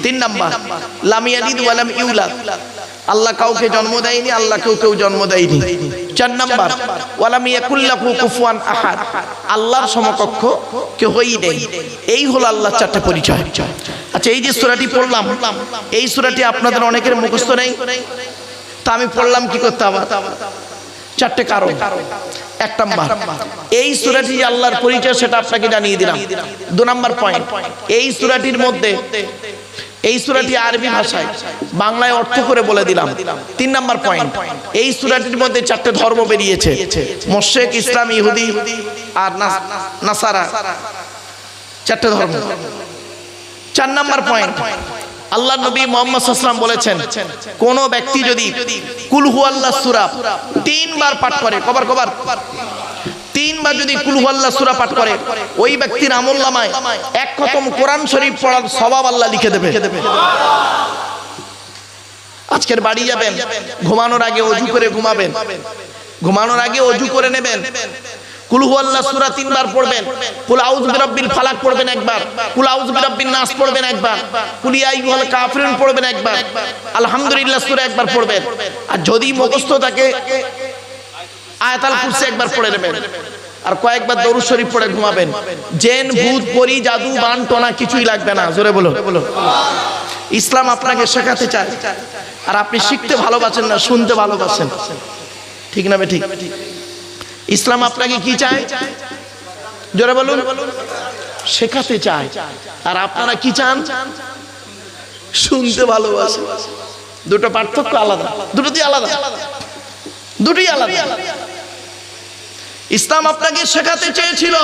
3 নাম্বার, লাম ইয়ালিদ ওয়া লাম ইউলাদ, আল্লাহ কাউকে জন্ম দেয়নি, আল্লাহ কেউ জন্ম দেয়নি। 4 নাম্বার, ওয়ালাম ইয়াকুল লাহু কুফুয়ান আহাদ, আল্লাহর সমকক্ষ কেউই নেই। এই হলো আল্লাহর 4টা পরিচয়। আচ্ছা, এই যে সূরাটি পড়লাম, এই সূরাটি আপনাদের অনেকের মুখস্থ নেই, তা আমি পড়লাম কি করতে হবে? 4টে কারণ। 1 নাম্বার, এই সূরাটি যে আল্লাহর পরিচয় সেটা আপনাকে জানিয়ে দিলাম। 2 নাম্বার পয়েন্ট, এই সূরাটির মধ্যে, এই সূরাটি আরবি ভাষায়, বাংলায় অর্থ করে বলে দিলাম। 3 নাম্বার পয়েন্ট, এই সূরাটির মধ্যে 4টে ধর্ম বেরিয়েছে, মুশরিক, ইসলাম, ইহুদি আর নাসারা, 4টে ধর্ম। 4 নাম্বার পয়েন্ট, আল্লাহ নবী মুহাম্মদ সাল্লাল্লাহু আলাইহি ওয়াসাল্লাম বলেছেন, কোন ব্যক্তি যদি কুল হুয়াল্লাহ সূরা 3 বার পাঠ করে, কবার 3 বার যদি কুল হুয়াল্লাহ সূরা পাঠ করে, ওই ব্যক্তির আমলনামায় 1 খতম কোরআন শরীফ পড়ার সওয়াব আল্লাহ লিখে দেবে। আজকের বাড়ি যাবেন, ঘুমানোর আগে ওযু করে ঘুমাবেন, ঘুমানোর আগে ওযু করে নেবেন, কুল হুয়াল্লাহ সূরা 3 বার পড়বেন, কুল আউযু বিরাব্বিল ফালাক পড়বেন একবার, কুল আউযু বিরাব্বিন নাস পড়বেন একবার, কুল ইয়া আইয়ুহাল কাফিরুন পড়বেন একবার, আলহামদুলিল্লাহ সূরা একবার পড়বেন। আর যদি মুখস্থ থাকে আয়াতুল কুরসি একবার পড়ে নেবেন, আর কয়েকবার দরুদ শরীফ পড়ে ঘুমাবেন। জিন, ভূত, পরী, জাদু, বান টোনা কিছুই লাগবে না। জোরে বলো। ইসলাম আপনাকে শেখাতে চায়, আর আপনি শিখতে ভালোবাসেন না, শুনতে ভালোবাসেন। ঠিক না ঠিক? ইসলাম আপনাকে কি চায়? জোরে বলুন। শেখাতে চায়। আর আপনারা কি চান? শুনতে ভালোবাসেন। দুটো পার্থক্য আলাদা, দুটোই আলাদা, দুটোই আলাদা। ইসলাম আপনাকে শেখাতে চেয়েছিল,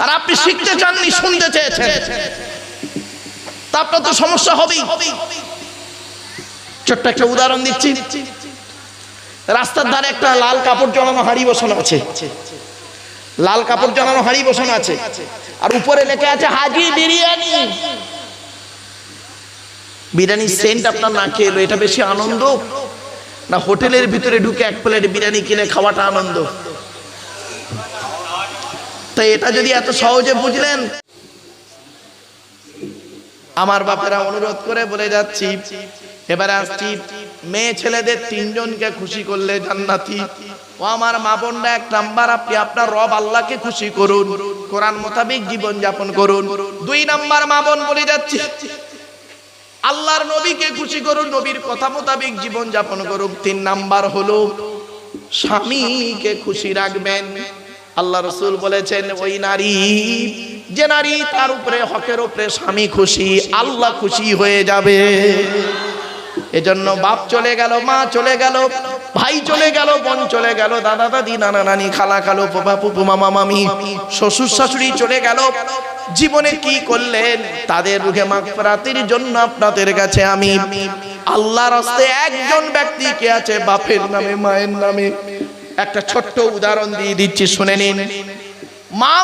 আর আপনি শিখতে চাননি, শুনতে চেয়েছেন, তা আপনার তো সমস্যা হবেই। ছোট্ট একটা উদাহরণ দিচ্ছি। রাস্তার ধারে একটা লাল কাপড় জড়ানো হাঁড়ি বসানো আছে, লাল কাপড় জড়ানো হাঁড়ি বসানো আছে, আর উপরে লেখা আছে হাজি বিরিয়ানি। বিরিয়ানির সেন্ট আপনার নাকে এলো, এটা বেশি আনন্দ না হোটেলের ভিতরে ঢুকে 1 প্লেট বিরিয়ানি কিনে খাওয়াটা আনন্দ? তাই এটা যদি এত সহজে বুঝলেন, আমার বাপেরা অনুরোধ করে বলে যাচ্ছি, এবারে আসছি মেয়ে ছেলেদের 3 জনকে খুশি করলে জান্নাতি। ও আমার মা বোনরা, 1 নাম্বার, আপনি আপনার রব আল্লাহকে খুশি করুন, কোরআন মোতাবেক জীবন যাপন করুন। 2 নাম্বার মা বোন বলে যাচ্ছি, আল্লাহর নবীকে খুশি করুন, নবীর কথা মোতাবেক জীবন যাপন করুন। 3 নাম্বার হলো স্বামীকে খুশি রাখবেন। আল্লাহ রাসূল বলেছেন, ওই নারী, যে নারী তার উপরে হকের উপরে স্বামী খুশি, আল্লাহ খুশি হয়ে যাবে। এজন্য বাপ চলে গেল, মা চলে গেল, ভাই চলে গেল, বোন চলে গেল, দাদা দাদি, নানা নানি, খালা খালু, ফুফা ফুফু, মামা মামি, শ্বশুর শাশুড়ি চলে গেল। জীবনে কি করলেন? তাদের রুহে মাগফিরাতের জন্য আপনাদের কাছে আমি আল্লাহর রাস্তায় একজন ব্যক্তি কে আছে, বাপের নামে, মায়ের নামে। একটা ছোট্ট উদাহরণ দিয়ে দিচ্ছি, শুনে নিন। মা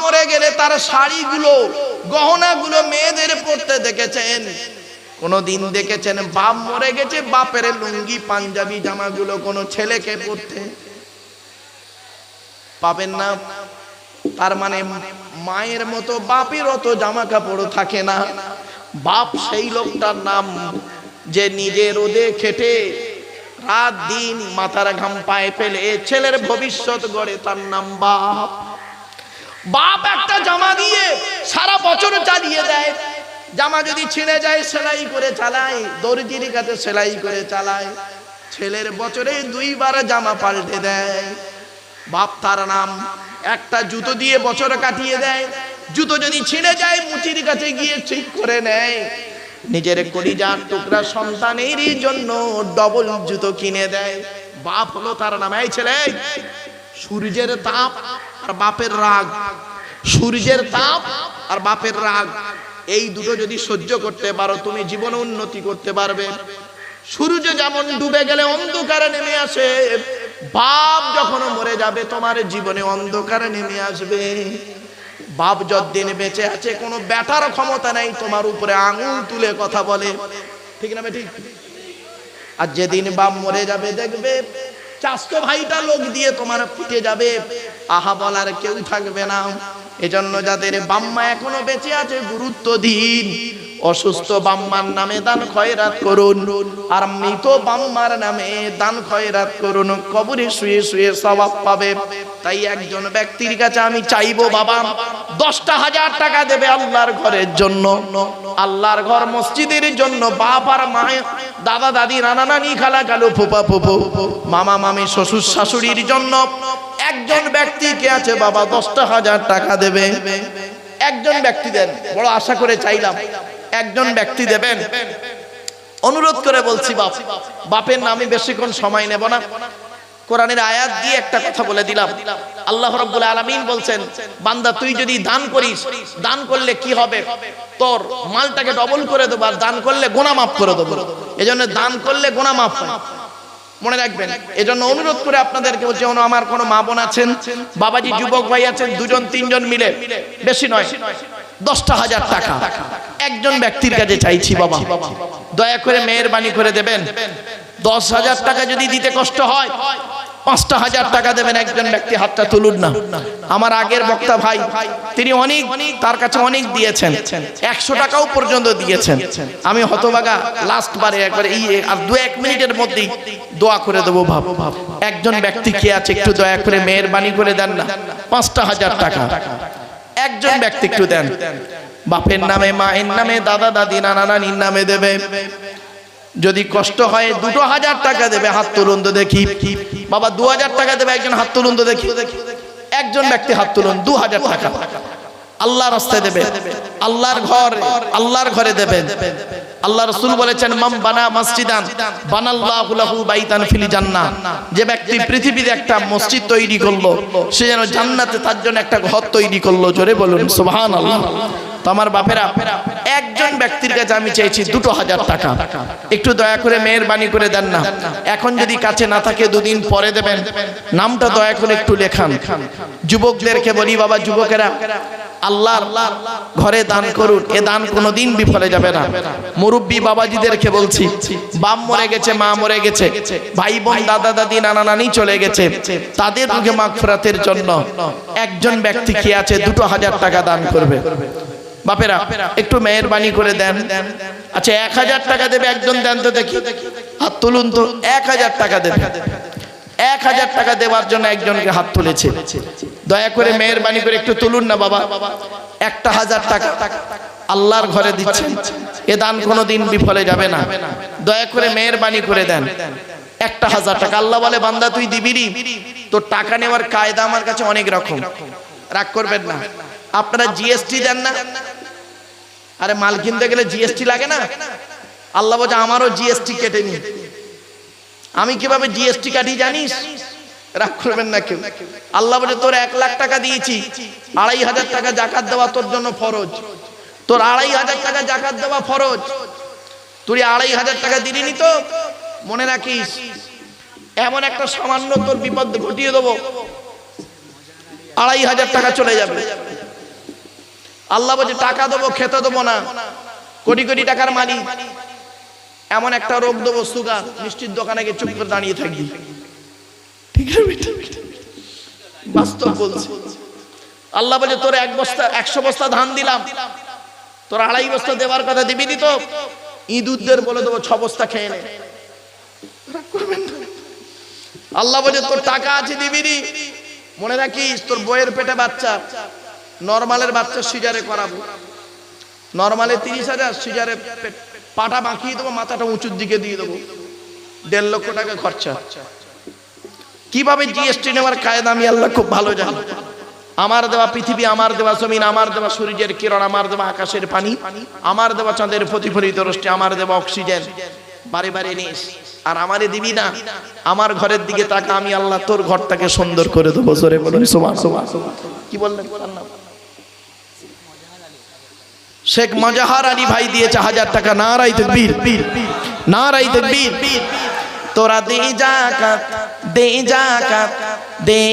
মরে গেলে তার শাড়িগুলো, গহনাগুলো মেয়েদের পরতে দেখেছেন, কোনদিন দেখেছেন বাপ মরে গেছে বাপের লুঙ্গি পাঞ্জাবি জামাগুলো কোনো ছেলেকে পরতে পাবেন না? তার মানে মায়ের মতো বাপের অত জামা কাপড় থাকে না। বাপ সেই লোকটার নাম যে নিজে রোদে খেটে রাত দিন মাথার ঘাম পায়ে ফেলে ছেলের ভবিষ্যৎ গড়ে, তার নাম বাপ। বাপ একটা জামা দিয়ে সারা বছর চালিয়ে দেয়। জামা যদি ছিঁড়ে যায় সেলাই করে চালায়, দর্জির কাছে সেলাই করে চালায়। ছেলের বছরে 2 বার জামা পাল্টে দেয়। বাপ তার নাম। একটা জুতো দিয়ে বছর কাটিয়ে দেয়। জুতো যদি ছিঁড়ে যায় মুচির কাছে গিয়ে ঠিক করে নেয়। নিজের কলিজার টুকরা সন্তানের জন্য ডবল জুতো কিনে দেয়। বাপ হলো তার নাম। এই ছেলে, সূর্যের তাপ আর বাপের রাগ, সূর্যের তাপ আর বাপের রাগ, এই দুটো যদি সহ্য করতে পারো তুমি জীবনে উন্নতি করতে পারবে। সূর্য যেমন ডুবে গেলে অন্ধকারে নেমে আসে, বাপ যখন মরে যাবে তোমার জীবনে অন্ধকারে নেমে আসবে। বাপ যতদিন বেঁচে আছে কোনো ব্যাটার ক্ষমতা নাই তোমার উপরে আঙুল তুলে কথা বলে, ঠিক না ঠিক? আর যেদিন বাপ মরে যাবে দেখবে চাচতো ভাইটা লোক দিয়ে তোমার পিটে যাবে, আহা বলার কেউ থাকবে না। এজন্য যাদের বাম্মা এখনো বেঁচে আছে গুরুত্ব দিন। অসুস্থ বাম্মার নামে দান খয়রাত করুন, আর মৃত বাম্মার নামে দান খয়রাত করুন। কবরে শুয়ে শুয়ে সওয়াব পাবে। তাই একজন ব্যক্তির কাছে আমি চাইবো বাবা 10,000 টাকা দেবে আল্লাহর ঘরের জন্য, আল্লাহর ঘর মসজিদের জন্য। বাপ আর মা, দাদা দাদি, নানা নানি, খালা খালু, ফুপা ফুফু, মামা মামি, শ্বশুর শাশুড়ির জন্য একজন ব্যক্তিকে আছে বাবা 10,000 টাকা দেবে। একজন ব্যক্তি দেন, বড় আশা করে চাইলাম একজন ব্যক্তি দেবেন। অনুরোধ করে বলছি বাপ, বাপের নামে বেশিক্ষণ সময় নেব না। কোরআনের আয়াত দিয়ে একটা কথা বলে দিলাম। আল্লাহ রাব্বুল আলামিন বলছেন, বান্দা তুই যদি দান করিস, দান করলে কি হবে? তোর মালটাকে ডবল করে দেবো, আর দান করলে গুনাহ মাফ করে দেবো। এজন্য দান করলে গুনাহ মাফ হয়, মনে রাখবেন। এজন্য অনুরোধ করে আপনাদেরকে বলছি, আমার কোনো মা বোন আছেন, বাবাজি যুবক ভাই আছেন, 2-3 মিলে, বেশি নয়, 10,000 টাকা একজন ব্যক্তির কাছে চাইছি বাবা, দয়া করে মেহেরবানি করে দেবেন। 10,000 টাকা যদি দিতে কষ্ট হয় 5,000 টাকা দেবেন। একজন ব্যক্তি হাতটা তুলুন না। আমার আগের বক্তা ভাই তিনি অনেক, তার কাছে অনেক দিয়েছেন, 100 টাকাও পর্যন্ত দিয়েছেন। আমি হতভাগা লাস্ট বারে একবারে এই আর 2-1 মিনিটের মধ্যেই দোয়া করে দেবো ভাব। একজন ব্যক্তি কে আছে একটু দয়া করে মেহেরবানি করে দেন না, 5,000 টাকা একজন ব্যক্তি একটু দেন। বাপের নামে, মায়ের নামে, দাদা দাদি, নানা নানির নামে দেবে। যদি কষ্ট হয় 2,000 টাকা দেবে। হাত তুলুন তো দেখি বাবা। 2,000 টাকা দেবে একজন, হাত তুলুন তো দেখি। একজন ব্যক্তি হাত তুলুন। 2,000 টাকা আল্লাহর রাস্তায় দেবে, আল্লাহর ঘর, আল্লাহর ঘরে দেবেন। আল্লাহ রাসূল বলেছেন, মাম বানা মসজিদান বানাল্লাহু লাহু বাইতান ফিল জান্নাহ। যে ব্যক্তি পৃথিবীতে একটা মসজিদ তৈরি করলো, সে যেন জান্নাতে তার জন্য একটা ঘর তৈরি করলো। জোরে বলুন সুবহানাল্লাহ। তো আমার বাপেরা, একজন ব্যক্তির কাছে আমি চাইছি 2,000 টাকা, একটু দয়া করে মেহেরবানি করে দেন না। এখন যদি কাছে না থাকে 2 দিন পরে দেবেন। নামটা দয়া করে একটু লেখান। যুবকদেরকে বলি বাবা, যুবকেরা আল্লাহর ঘরে দান করুন, এ দান কোনোদিন বিফলে যাবে না। মুরব্বী বাবাজিদেরকে বলছি, বাপ মরে গেছে, মা মরে গেছে, ভাই বোন, দাদা দাদি, নানা নানি চলে গেছে, তাদের রুহে মাগফিরাতের জন্য একজন ব্যক্তি কি আছে 2,000 টাকা দান করবে। বাপেরা একটু মেহেরবানি করে দেন। আচ্ছা 1,000 টাকা দেবে একজন, দেন তো দেখি, হাত তুলুন তো। 1,000 টাকা দেবে। 1,000 টাকা দেওয়ার জন্য একজনকে হাত তুলেছে। দয়া করে মেহেরবানি করে একটু তুলুন না বাবা। 1,000 টাকা আল্লাহর ঘরে দিচ্ছেন, এ দান কোনোদিন বিফলে যাবে না। দয়া করে মেহেরবানি করে দেন। 1,000 টাকা। আল্লাহ বলে, বান্দা তুই দিবিরি, তোর টাকা নেওয়ার কায়দা আমার কাছে অনেক রকম, রাগ করবেন না। আপনারা জিএসটি দেন না? আরে মাল কিনতে গেলে জিএসটি লাগে না? আল্লাহ বলে, আমারও জিএসটি কেটে নি। আমি কিভাবে জিএসটি কাটি জানিস? রাগ করবেন না কেউ। আল্লাহ বলে, তোর 1 লাখ টাকা দিয়েছি, 2,500 টাকা যাকাত দেওয়া তোর জন্য ফরজ। তোর 2,500 টাকা যাকাত দেওয়া ফরজ। তুই 2,500 টাকা দিলিনি তো মনে রাখিস, এমন একটা সামান্য তোর বিপদ ঘটিয়ে দেবো, 2,500 টাকা চলে যাবে। আল্লাহ বলে, টাকা দেবো, খেতে দেবো না। কোটি কোটি টাকার মালিক, এমন একটা রোগ দেবো সুগার, মিষ্টির দোকানে গিয়ে চুপ করে দাঁড়িয়ে থাকবি। ঠিক আছে বেটা, বাস্তব বলছি। আল্লাহ বলে তোর 100 বস্তা ধান দিলাম, তোর 2.5 বস্তা দেওয়ার কথা দিবি নি তো? ইঁদুরদের বলে দেবো 6 বস্তা খেয়ে নে। আল্লাহ বলে তোর টাকা আছে দিবি নি, মনে রাখিস তোর বইয়ের পেটে বাচ্চা, নরমালের বাচ্চা সিজারে করাবো, নরমালে 30,000, সিজারে পাটা বাঁকিয়ে দেবো, মাথাটা উঁচুর দিকে দিয়ে দেবো, 1.5 লক্ষ টাকা খরচা। কিভাবে জিএসটি নেওয়ার কায়দা আমি আল্লাহ খুব ভালো জানি। আমার দেওয়া পৃথিবী, আমার দেওয়া জমিন, আমার দেওয়া সূর্যের কিরণ, আমার দেওয়া আকাশের পানি, আমার দেওয়া চাঁদের প্রতিফলিত রশ্মি, আমার দেওয়া অক্সিজেন বারে বারে নিস। আর আমারে দিবি না, আমার ঘরের দিকে তাকা, আমি আল্লাহ তোর ঘরটাকে সুন্দর করে দেবো। জোরে বলুন সুবহানাল্লাহ। কি বললেন? শেখ মজাহার আলী ভাই দিয়েছে 1000 টাকা। নারায়ে তাকবীর, নারায়ে তাকবীর। তোরা দে জাকাত, দে জাকাত, দে।